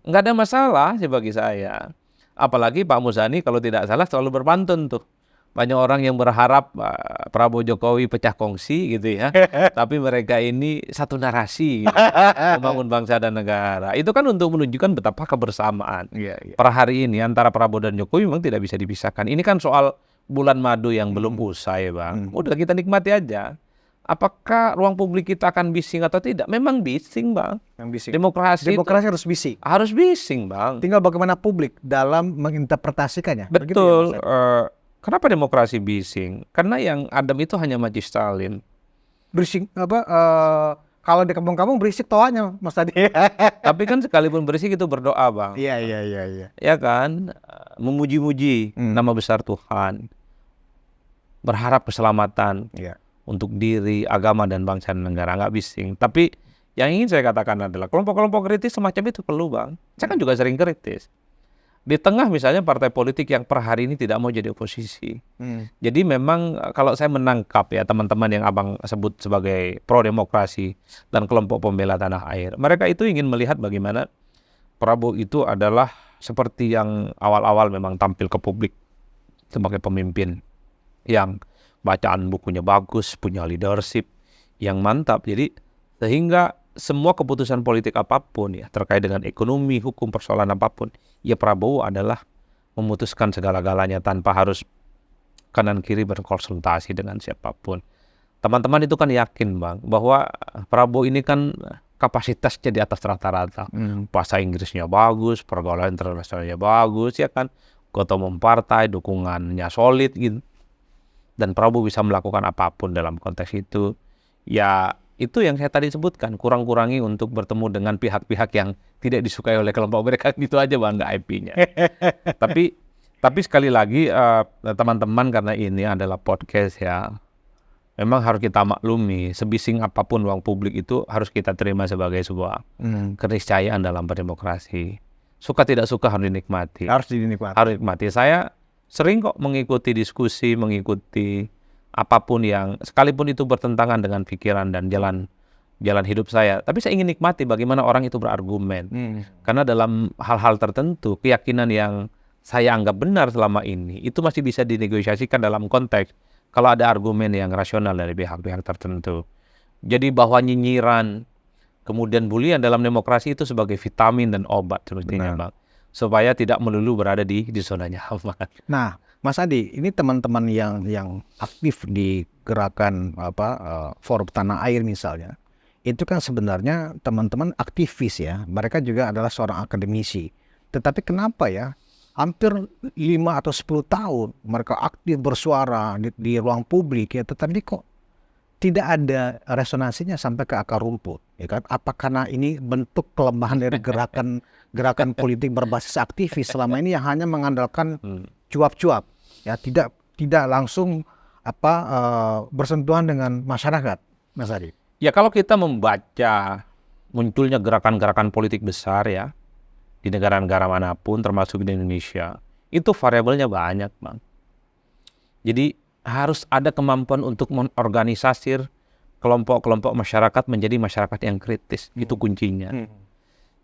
Nggak ada masalah sih bagi saya. Apalagi Pak Muzani kalau tidak salah selalu berpantun tuh. Banyak orang yang berharap Prabowo Jokowi pecah kongsi gitu ya. Tapi mereka ini satu narasi gitu, membangun bangsa dan negara. Itu kan untuk menunjukkan betapa kebersamaan. Per hari ini antara Prabowo dan Jokowi memang tidak bisa dipisahkan. Ini kan soal bulan madu yang belum usai Bang. Udah kita nikmati aja. Apakah ruang publik kita akan bising atau tidak? Memang bising Bang. Demokrasi harus bising. Harus bising Bang. Tinggal bagaimana publik dalam menginterpretasikannya. Betul. Kenapa demokrasi bising? Karena yang adem itu hanya Maji Stalin. Berisik kalau di kampung-kampung berisik toanya Mas tadi. Tapi kan sekalipun berisik itu berdoa Bang. Iya. Ya kan? Memuji-muji nama besar Tuhan. Berharap keselamatan untuk diri, agama, dan bangsa dan negara. Nggak bising. Tapi yang ingin saya katakan adalah kelompok-kelompok kritis semacam itu perlu Bang. Saya kan juga sering kritis. Di tengah misalnya partai politik yang per hari ini tidak mau jadi oposisi. Jadi memang kalau saya menangkap ya teman-teman yang Abang sebut sebagai pro-demokrasi dan kelompok pembela tanah air. Mereka itu ingin melihat bagaimana Prabowo itu adalah seperti yang awal-awal memang tampil ke publik sebagai pemimpin yang bacaan bukunya bagus, punya leadership yang mantap. Jadi sehingga semua keputusan politik apapun ya terkait dengan ekonomi, hukum, persoalan apapun, ya Prabowo adalah memutuskan segala-galanya tanpa harus kanan kiri berkonsultasi dengan siapapun. Teman-teman itu kan yakin Bang bahwa Prabowo ini kan kapasitasnya di atas rata-rata. Bahasa Inggrisnya bagus, pergaulan internasionalnya bagus ya kan. Ketua umum partai, dukungannya solid gitu. Dan Prabowo bisa melakukan apapun dalam konteks itu. Ya itu yang saya tadi sebutkan, kurang-kurangi untuk bertemu dengan pihak-pihak yang tidak disukai oleh kelompok mereka, gitu aja Bang, nggak IP-nya. Tapi sekali lagi teman-teman, karena ini adalah podcast ya, memang harus kita maklumi, sebising apapun ruang publik itu harus kita terima sebagai sebuah keniscayaan dalam berdemokrasi. Suka tidak suka harus dinikmati. Harus dinikmati. Harus dinikmati. Saya sering kok mengikuti diskusi, mengikuti apapun yang sekalipun itu bertentangan dengan pikiran dan jalan hidup saya. Tapi saya ingin nikmati bagaimana orang itu berargumen. Karena dalam hal-hal tertentu, keyakinan yang saya anggap benar selama ini, itu masih bisa dinegosiasikan dalam konteks kalau ada argumen yang rasional dari pihak-pihak tertentu. Jadi bahwa nyinyiran, kemudian bulian dalam demokrasi itu sebagai vitamin dan obat sebetulnya Bang. Supaya tidak melulu berada di zona nyaman. Nah, Mas Adi, ini teman-teman yang aktif di gerakan Forum Tanah Air misalnya, itu kan sebenarnya teman-teman aktivis ya, mereka juga adalah seorang akademisi. Tetapi kenapa ya, hampir 5 atau 10 tahun mereka aktif bersuara di ruang publik ya, tetapi kok tidak ada resonansinya sampai ke akar rumput, ya kan? Apa karena ini bentuk kelemahan dari gerakan politik berbasis aktivis selama ini yang hanya mengandalkan cuap-cuap, ya tidak langsung bersentuhan dengan masyarakat, Mas Adi? Ya kalau kita membaca munculnya gerakan-gerakan politik besar ya di negara-negara manapun termasuk di Indonesia, itu variabelnya banyak Bang. Jadi harus ada kemampuan untuk mengorganisir kelompok-kelompok masyarakat menjadi masyarakat yang kritis. Itu kuncinya.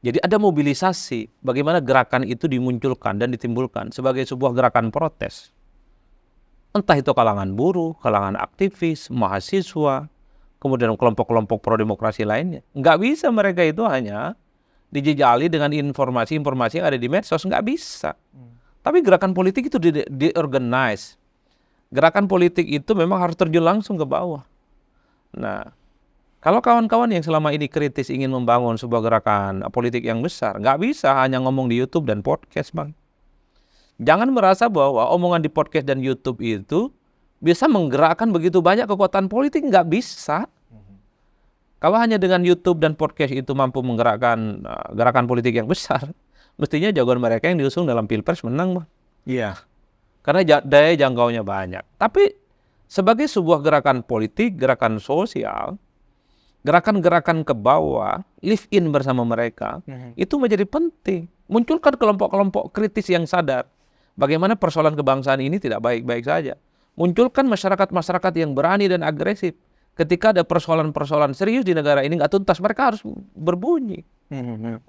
Jadi ada mobilisasi bagaimana gerakan itu dimunculkan dan ditimbulkan sebagai sebuah gerakan protes. Entah itu kalangan buruh, kalangan aktivis, mahasiswa, kemudian kelompok-kelompok pro-demokrasi lainnya. Nggak bisa mereka itu hanya dijejali dengan informasi-informasi yang ada di medsos. Nggak bisa. Tapi gerakan politik itu di-organize. Gerakan politik itu memang harus terjun langsung ke bawah. Nah, Kalau kawan-kawan yang selama ini kritis ingin membangun sebuah gerakan politik yang besar, nggak bisa hanya ngomong di YouTube dan podcast, Bang. Jangan merasa bahwa omongan di podcast dan YouTube itu bisa menggerakkan begitu banyak kekuatan politik, nggak bisa. Kalau hanya dengan YouTube dan podcast itu mampu menggerakkan gerakan politik yang besar, mestinya jagoan mereka yang diusung dalam Pilpres menang, Bang. Iya. Karena daya jangkaunya banyak. Tapi sebagai sebuah gerakan politik, gerakan sosial, gerakan-gerakan ke bawah, live in bersama mereka, itu menjadi penting. Munculkan kelompok-kelompok kritis yang sadar bagaimana persoalan kebangsaan ini tidak baik-baik saja. Munculkan masyarakat-masyarakat yang berani dan agresif. Ketika ada persoalan-persoalan serius di negara ini nggak tuntas, mereka harus berbunyi.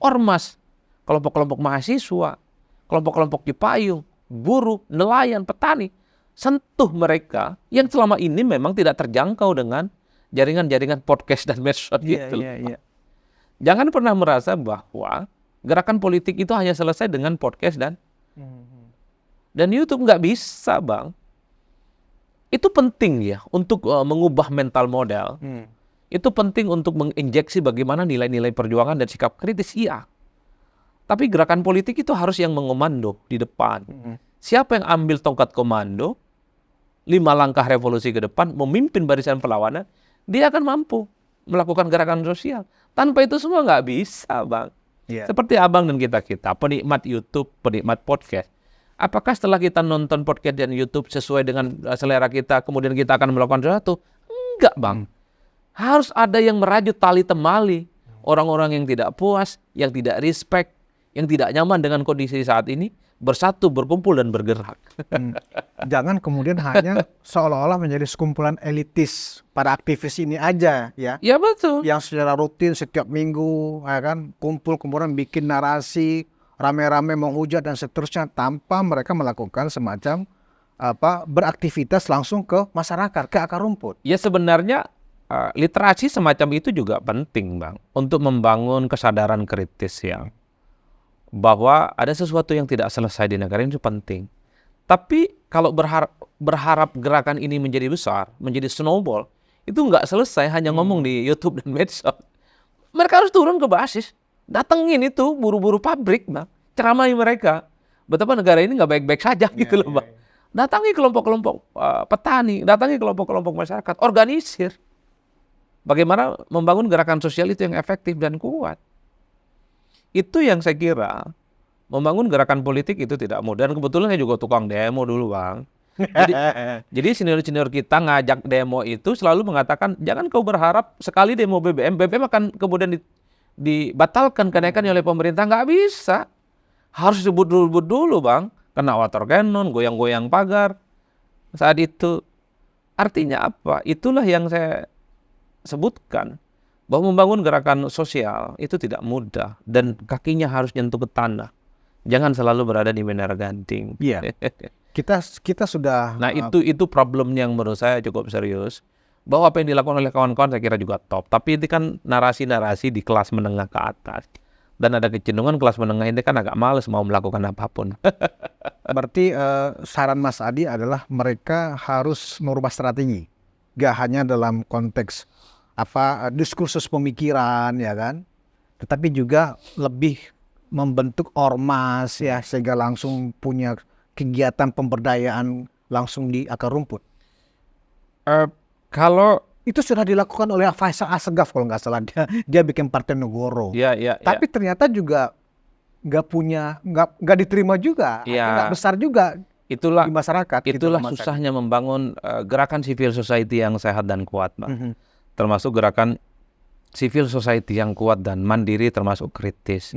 Ormas, kelompok-kelompok mahasiswa, kelompok-kelompok Cipayung, buruh, nelayan, petani, sentuh mereka yang selama ini memang tidak terjangkau dengan jaringan-jaringan podcast dan medsos gitu. Jangan pernah merasa bahwa gerakan politik itu hanya selesai dengan podcast dan YouTube. Nggak bisa, Bang. Itu penting ya untuk mengubah mental model. Itu penting untuk menginjeksi bagaimana nilai-nilai perjuangan dan sikap kritis, iya. Tapi gerakan politik itu harus yang mengomando di depan. Siapa yang ambil tongkat komando, 5 langkah revolusi ke depan, memimpin barisan perlawanan, dia akan mampu melakukan gerakan sosial. Tanpa itu semua nggak bisa, Bang. Seperti abang dan kita-kita, penikmat YouTube, penikmat podcast. Apakah setelah kita nonton podcast dan YouTube sesuai dengan selera kita, kemudian kita akan melakukan sesuatu? Enggak, Bang. Harus ada yang merajut tali temali. Orang-orang yang tidak puas, yang tidak respect, yang tidak nyaman dengan kondisi saat ini, bersatu, berkumpul, dan bergerak. Jangan kemudian hanya seolah-olah menjadi sekumpulan elitis para aktivis ini aja, ya. Ya, betul. Yang secara rutin setiap minggu, ya kan, kumpul kemudian bikin narasi, rame-rame menghujat dan seterusnya tanpa mereka melakukan semacam beraktivitas langsung ke masyarakat, ke akar rumput. Ya, sebenarnya literasi semacam itu juga penting, Bang, untuk membangun kesadaran kritis ya. Bahwa ada sesuatu yang tidak selesai di negara ini itu penting. Tapi kalau berharap gerakan ini menjadi besar, menjadi snowball, itu nggak selesai hanya ngomong di YouTube dan medsos. Mereka harus turun ke basis. Datengin itu buru-buru pabrik, Bang. Ceramai mereka. Betapa negara ini nggak baik-baik saja gitu loh, Bang. Datangi kelompok-kelompok petani, datangi kelompok-kelompok masyarakat, organisir. Bagaimana membangun gerakan sosial itu yang efektif dan kuat. Itu yang saya kira membangun gerakan politik itu tidak mudah. Dan kebetulan saya juga tukang demo dulu, Bang. Jadi senior-senior kita ngajak demo itu selalu mengatakan, jangan kau berharap sekali demo BBM akan kemudian dibatalkan kenaikannya oleh pemerintah. Nggak bisa. Harus disebut dulu, Bang. Kena water cannon, goyang-goyang pagar. Saat itu. Artinya apa? Itulah yang saya sebutkan. Bahwa membangun gerakan sosial itu tidak mudah. Dan kakinya harus nyentuh ke tanah. Jangan selalu berada di menara ganting. Iya. Kita sudah. Nah, itu problem yang menurut saya cukup serius. Bahwa apa yang dilakukan oleh kawan-kawan saya kira juga top. Tapi itu kan narasi-narasi di kelas menengah ke atas. Dan ada kecenderungan kelas menengah ini kan agak males mau melakukan apapun. Berarti saran Mas Adi adalah mereka harus merubah strategi. Gak hanya dalam konteks diskursus pemikiran, ya kan? Tetapi juga lebih membentuk ormas ya, sehingga langsung punya kegiatan pemberdayaan langsung di akar rumput. Kalau itu sudah dilakukan oleh Faisal Assegaf kalau nggak salah, dia bikin Partai Negoro. Tapi ternyata juga nggak diterima juga, nggak besar juga di masyarakat. Itulah gitu, susahnya membangun gerakan civil society yang sehat dan kuat, Bang. Termasuk gerakan civil society yang kuat dan mandiri, termasuk kritis.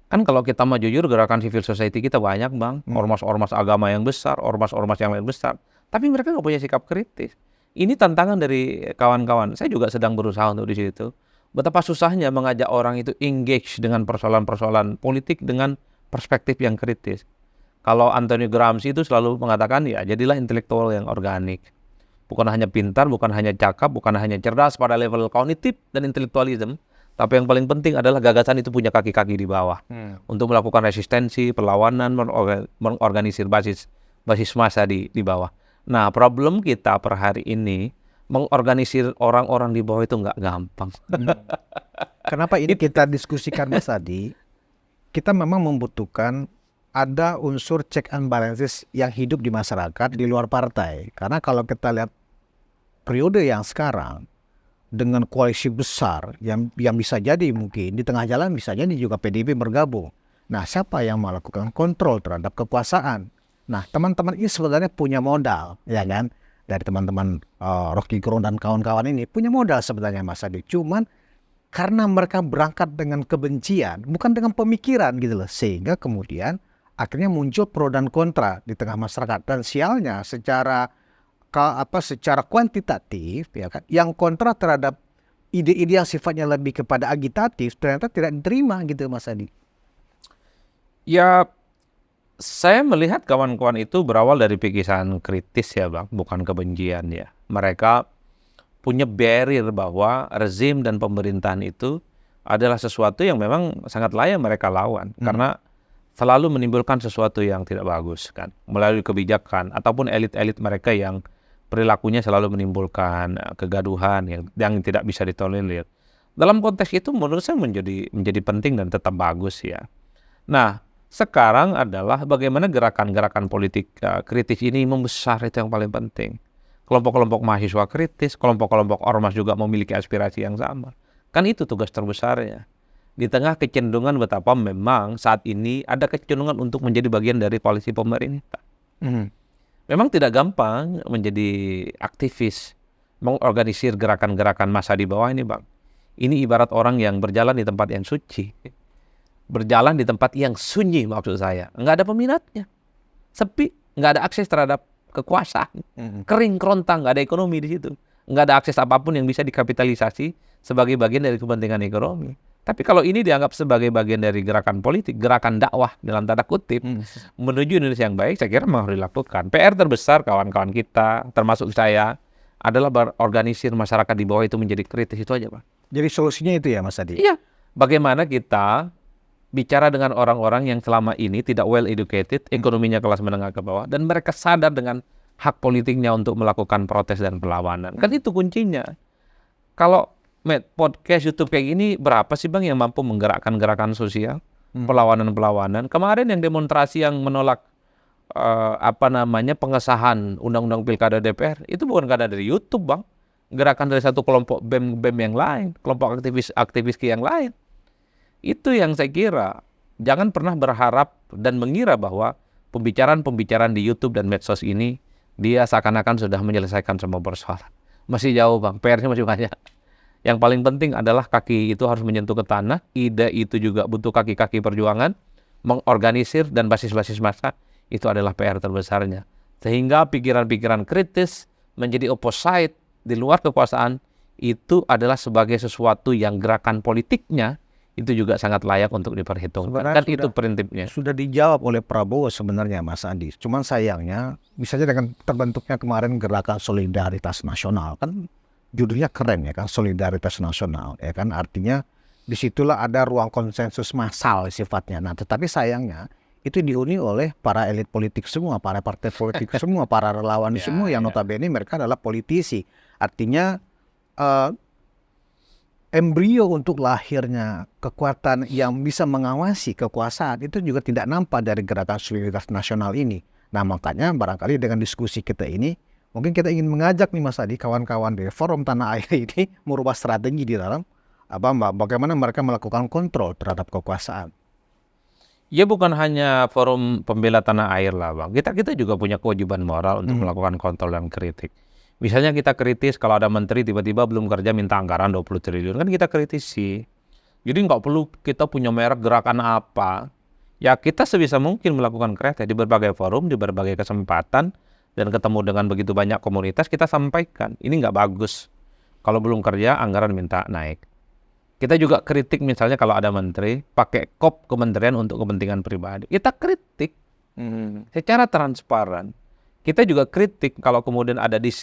Kan kalau kita mau jujur, gerakan civil society kita banyak, Bang. Ormas-ormas agama yang besar, ormas-ormas yang lain besar. Tapi mereka nggak punya sikap kritis. Ini tantangan dari kawan-kawan. Saya juga sedang berusaha untuk di situ. Betapa susahnya mengajak orang itu engage dengan persoalan-persoalan politik dengan perspektif yang kritis. Kalau Anthony Gramsci itu selalu mengatakan, ya jadilah intelektual yang organik. Bukan hanya pintar, bukan hanya cakap, bukan hanya cerdas pada level kognitif dan intelektualisme. Tapi yang paling penting adalah gagasan itu punya kaki-kaki di bawah. Untuk melakukan resistensi, perlawanan, mengorganisir basis massa di bawah. Nah, problem kita per hari ini mengorganisir orang-orang di bawah itu nggak gampang. Kenapa ini kita diskusikan Mas Adi? Kita memang membutuhkan ada unsur check and balances yang hidup di masyarakat di luar partai. Karena kalau kita lihat periode yang sekarang dengan koalisi besar yang bisa jadi mungkin di tengah jalan bisa jadi juga PDIP bergabung. Nah, siapa yang melakukan kontrol terhadap kekuasaan? Nah, teman-teman ini sebenarnya punya modal, ya kan? Dari teman-teman Rocky Gerung dan kawan-kawan ini punya modal sebenarnya Mas Adi. Cuman karena mereka berangkat dengan kebencian, bukan dengan pemikiran gitu loh, sehingga kemudian akhirnya muncul pro dan kontra di tengah masyarakat. Dan sialnya secara kuantitatif, ya kan, yang kontra terhadap ide-ide yang sifatnya lebih kepada agitatif ternyata tidak diterima gitu Mas Adi. Ya, saya melihat kawan-kawan itu berawal dari pikiran kritis ya Bang, bukan kebencian ya. Mereka punya barrier bahwa rezim dan pemerintahan itu adalah sesuatu yang memang sangat layak mereka lawan. Karena selalu menimbulkan sesuatu yang tidak bagus kan. Melalui kebijakan ataupun elit-elit mereka yang perilakunya selalu menimbulkan kegaduhan yang tidak bisa ditolerir. Dalam konteks itu menurut saya menjadi penting dan tetap bagus ya. Nah, sekarang adalah bagaimana gerakan-gerakan politik kritis ini membesar, itu yang paling penting. Kelompok-kelompok mahasiswa kritis, kelompok-kelompok ormas juga memiliki aspirasi yang sama. Kan itu tugas terbesarnya. Di tengah kecenderungan betapa memang saat ini ada kecenderungan untuk menjadi bagian dari koalisi pemerintah. Memang tidak gampang menjadi aktivis, mengorganisir gerakan-gerakan massa di bawah ini Bang. Ini ibarat orang yang berjalan di tempat yang suci. Berjalan di tempat yang sunyi maksud saya. Nggak ada peminatnya. Sepi, nggak ada akses terhadap kekuasaan, kering kerontang, nggak ada ekonomi di situ, nggak ada akses apapun yang bisa dikapitalisasi sebagai bagian dari kepentingan ekonomi. Tapi kalau ini dianggap sebagai bagian dari gerakan politik, gerakan dakwah dalam tanda kutip menuju Indonesia yang baik, saya kira memang harus dilakukan. PR terbesar kawan-kawan kita, termasuk saya, adalah berorganisir masyarakat di bawah itu menjadi kritis, itu aja Pak. Jadi solusinya itu ya Mas Adi? Iya, bagaimana kita bicara dengan orang-orang yang selama ini tidak well educated, ekonominya kelas menengah ke bawah, dan mereka sadar dengan hak politiknya untuk melakukan protes dan perlawanan. Kan itu kuncinya. Kalau podcast YouTube kayak gini, berapa sih Bang yang mampu menggerakkan gerakan sosial, perlawanan-perlawanan? Kemarin yang demonstrasi yang menolak pengesahan Undang-Undang Pilkada DPR, itu bukan karena dari YouTube Bang. Gerakan dari satu kelompok BEM yang lain, kelompok aktivis yang lain. Itu yang saya kira, jangan pernah berharap dan mengira bahwa pembicaraan-pembicaraan di YouTube dan medsos ini, dia seakan-akan sudah menyelesaikan semua persoalan. Masih jauh Bang, PR-nya masih banyak. Yang paling penting adalah kaki itu harus menyentuh ke tanah, ide itu juga butuh kaki-kaki perjuangan, mengorganisir dan basis-basis massa, itu adalah PR terbesarnya. Sehingga pikiran-pikiran kritis menjadi opposite di luar kekuasaan, itu adalah sebagai sesuatu yang gerakan politiknya, itu juga sangat layak untuk diperhitungkan. Kan itu prinsipnya. Sudah dijawab oleh Prabowo sebenarnya Mas Adi. Cuman sayangnya, misalnya dengan terbentuknya kemarin Gerakan Solidaritas Nasional, kan judulnya keren ya kan, Solidaritas Nasional, ya kan, artinya disitulah ada ruang konsensus massal sifatnya. Nah, tetapi sayangnya itu dihuni oleh para elit politik semua, para partai politik semua, para relawan semua yang notabene mereka adalah politisi. Artinya embrio untuk lahirnya kekuatan yang bisa mengawasi kekuasaan itu juga tidak nampak dari Gerakan Solidaritas Nasional ini. Nah, makanya barangkali dengan diskusi kita ini, mungkin kita ingin mengajak nih Mas Adi, kawan-kawan dari Forum Tanah Air ini merubah strategi di dalam bagaimana mereka melakukan kontrol terhadap kekuasaan. Ya bukan hanya Forum Pembela Tanah Air lah Bang. Kita juga punya kewajiban moral untuk melakukan kontrol dan kritik. Misalnya kita kritis kalau ada menteri tiba-tiba belum kerja minta anggaran 20 triliun. Kan kita kritisi. Jadi nggak perlu kita punya merek gerakan apa. Ya kita sebisa mungkin melakukan kritik di berbagai forum, di berbagai kesempatan. Dan ketemu dengan begitu banyak komunitas, kita sampaikan. Ini nggak bagus. Kalau belum kerja, anggaran minta naik. Kita juga kritik misalnya kalau ada menteri pakai kop kementerian untuk kepentingan pribadi. Kita kritik secara transparan. Kita juga kritik kalau kemudian ada di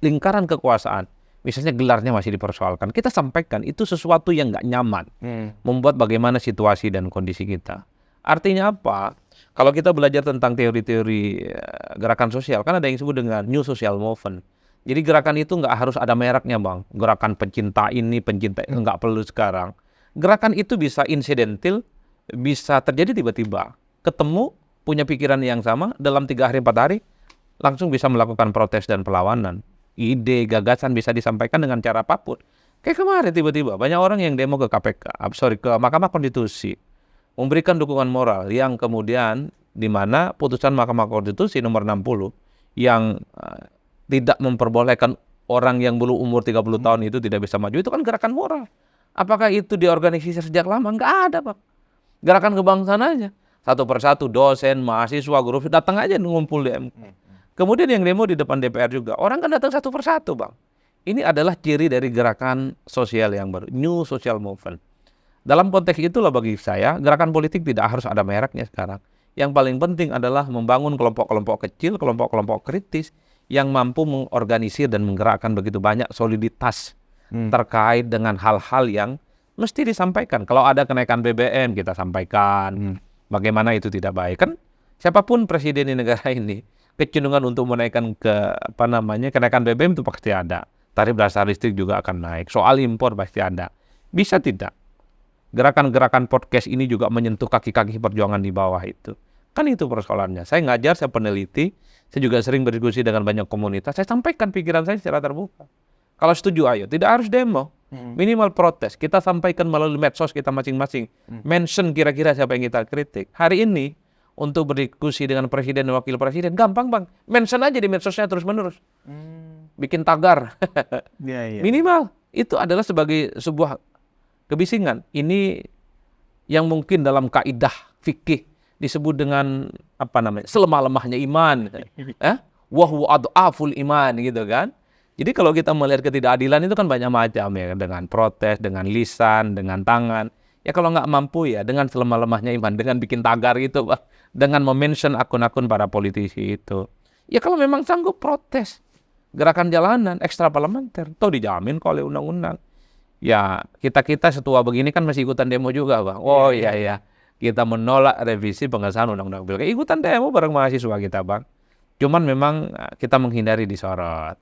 lingkaran kekuasaan, misalnya gelarnya masih dipersoalkan. Kita sampaikan itu sesuatu yang nggak nyaman, membuat bagaimana situasi dan kondisi kita. Artinya apa? Kalau kita belajar tentang teori-teori gerakan sosial, kan ada yang disebut dengan New Social Movement. Jadi gerakan itu nggak harus ada mereknya, Bang. Gerakan pencinta ini, pencinta itu nggak perlu sekarang. Gerakan itu bisa insidental, bisa terjadi tiba-tiba. Ketemu, punya pikiran yang sama, dalam 3 hari, 4 hari, langsung bisa melakukan protes dan perlawanan. Ide, gagasan bisa disampaikan dengan cara apapun. Kayak kemarin tiba-tiba, banyak orang yang demo ke KPK, ke Mahkamah Konstitusi. Memberikan dukungan moral yang kemudian di mana putusan Mahkamah Konstitusi nomor 60 yang tidak memperbolehkan orang yang belum umur 30 tahun itu tidak bisa maju, itu kan gerakan moral. Apakah itu diorganisasi sejak lama? Nggak ada, Pak. Gerakan kebangsaan aja. Satu persatu dosen, mahasiswa, guru datang aja ngumpul di MK. Kemudian yang demo di depan DPR juga. Orang kan datang satu persatu, Bang. Ini adalah ciri dari gerakan sosial yang baru, new social movement. Dalam konteks itulah bagi saya, gerakan politik tidak harus ada mereknya sekarang. Yang paling penting adalah membangun kelompok-kelompok kecil, kelompok-kelompok kritis yang mampu mengorganisir dan menggerakkan begitu banyak soliditas terkait dengan hal-hal yang mesti disampaikan. Kalau ada kenaikan BBM, kita sampaikan bagaimana itu tidak baik. Kan siapapun presiden di negara ini, kecenderungan untuk menaikkan kenaikan BBM itu pasti ada. Tarif dasar listrik juga akan naik. Soal impor pasti ada. Bisa tidak? Gerakan-gerakan podcast ini juga menyentuh kaki-kaki perjuangan di bawah itu. Kan itu persoalannya. Saya ngajar, saya peneliti, saya juga sering berdiskusi dengan banyak komunitas. Saya sampaikan pikiran saya secara terbuka. Kalau setuju, ayo. Tidak harus demo. Minimal protes. Kita sampaikan melalui medsos kita masing-masing. Mention kira-kira siapa yang kita kritik. Hari ini, untuk berdiskusi dengan presiden dan wakil presiden, gampang, Bang. Mention aja di medsosnya terus-menerus. Bikin tagar. Minimal. Itu adalah sebagai sebuah kebisingan. Ini yang mungkin dalam kaidah fikih disebut dengan selemah-lemahnya iman. Wa huwa adhaful iman gitu kan. Jadi kalau kita melihat ketidakadilan itu kan banyak macam ya, dengan protes, dengan lisan, dengan tangan. Ya kalau nggak mampu ya dengan selemah-lemahnya iman, dengan bikin tagar gitu, Pak. Dengan mention akun-akun para politisi itu. Ya kalau memang sanggup protes. Gerakan jalanan ekstra parlementer, toh dijamin kok oleh undang-undang. Ya, kita setua begini kan masih ikutan demo juga, Bang. Oh iya. Kita menolak revisi pengesahan undang-undang pilkada. Ikutan demo bareng mahasiswa kita, Bang. Cuman memang kita menghindari disorot.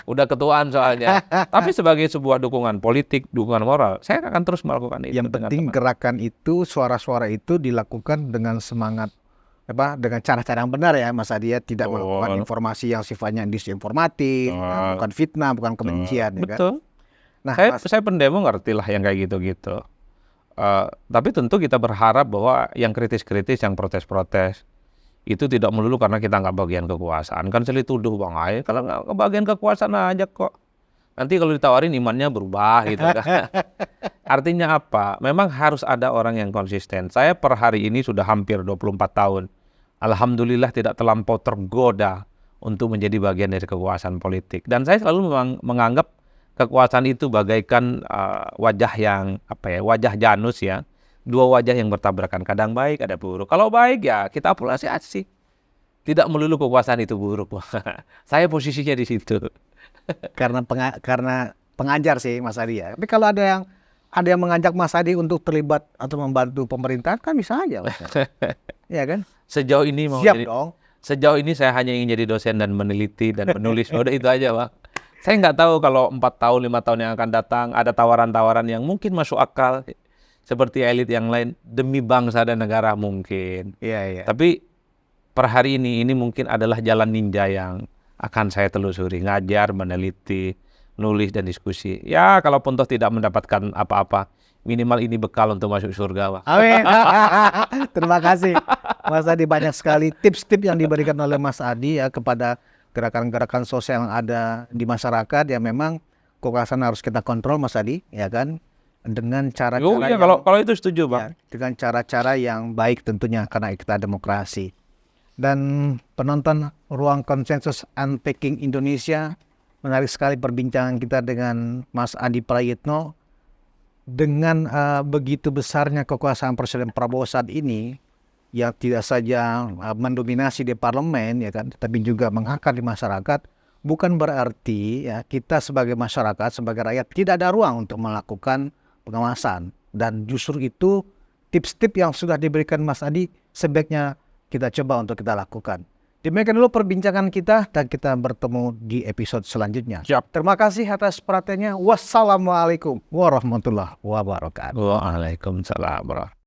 Udah ketuaan soalnya. Tapi sebagai sebuah dukungan politik, dukungan moral, saya akan terus melakukan itu. Yang penting gerakan itu, suara-suara itu dilakukan dengan semangat, dengan cara-cara yang benar ya, Mas Adi, tidak melakukan informasi yang sifatnya disinformatif, bukan fitnah, bukan kebencian. Betul. Nah, saya pendemo ngerti lah yang kayak gitu-gitu. Tapi tentu kita berharap bahwa yang kritis-kritis, yang protes-protes, itu tidak melulu karena kita nggak bagian kekuasaan. Kan selalu tuduh, Bang, kalau nggak kebagian kekuasaan aja kok. Nanti kalau ditawarin imannya berubah gitu kan. Artinya apa? Memang harus ada orang yang konsisten. Saya per hari ini sudah hampir 24 tahun. Alhamdulillah tidak terlampau tergoda untuk menjadi bagian dari kekuasaan politik. Dan saya selalu menganggap kekuasaan itu bagaikan wajah yang wajah Janus ya. Dua wajah yang bertabrakan, kadang baik, ada buruk. Kalau baik ya kita apresiasi. Tidak melulu kekuasaan itu buruk. Saya posisinya di situ. Karena pengajar sih, Mas Adi ya. Tapi kalau ada yang mengajak Mas Adi untuk terlibat atau membantu pemerintahan kan bisa aja, Mas. Iya kan? Sejauh ini Siap dong. Sejauh ini saya hanya ingin jadi dosen dan meneliti dan menulis. Udah itu aja, Bang. Saya nggak tahu kalau 4 tahun, 5 tahun yang akan datang ada tawaran-tawaran yang mungkin masuk akal seperti elit yang lain demi bangsa dan negara mungkin. Iya. Tapi per hari ini mungkin adalah jalan ninja yang akan saya telusuri, ngajar, meneliti, nulis dan diskusi. Ya, kalaupun toh tidak mendapatkan apa-apa, minimal ini bekal untuk masuk surga, Pak. Amin. Terima kasih, Mas Adi. Banyak sekali tips-tips yang diberikan oleh Mas Adi ya kepada gerakan-gerakan sosial yang ada di masyarakat. Ya memang kekuasaan harus kita kontrol, Mas Adi, ya kan? Dengan cara-cara kalau itu setuju, Bang. Ya, dengan cara-cara yang baik tentunya karena kita demokrasi. Dan penonton Ruang Konsensus Unpacking Indonesia, menarik sekali perbincangan kita dengan Mas Adi Prayitno. Dengan begitu besarnya kekuasaan Presiden Prabowo saat ini, yang tidak saja mendominasi di parlemen, ya kan, tapi juga mengakar di masyarakat, bukan berarti ya kita sebagai masyarakat, sebagai rakyat tidak ada ruang untuk melakukan pengawasan. Dan justru itu tips-tips yang sudah diberikan Mas Adi sebaiknya kita coba untuk kita lakukan. Demikian dulu perbincangan kita dan kita bertemu di episode selanjutnya. Siap. Terima kasih atas perhatiannya. Wassalamualaikum warahmatullahi wabarakatuh. Waalaikumsalam warahmatullahi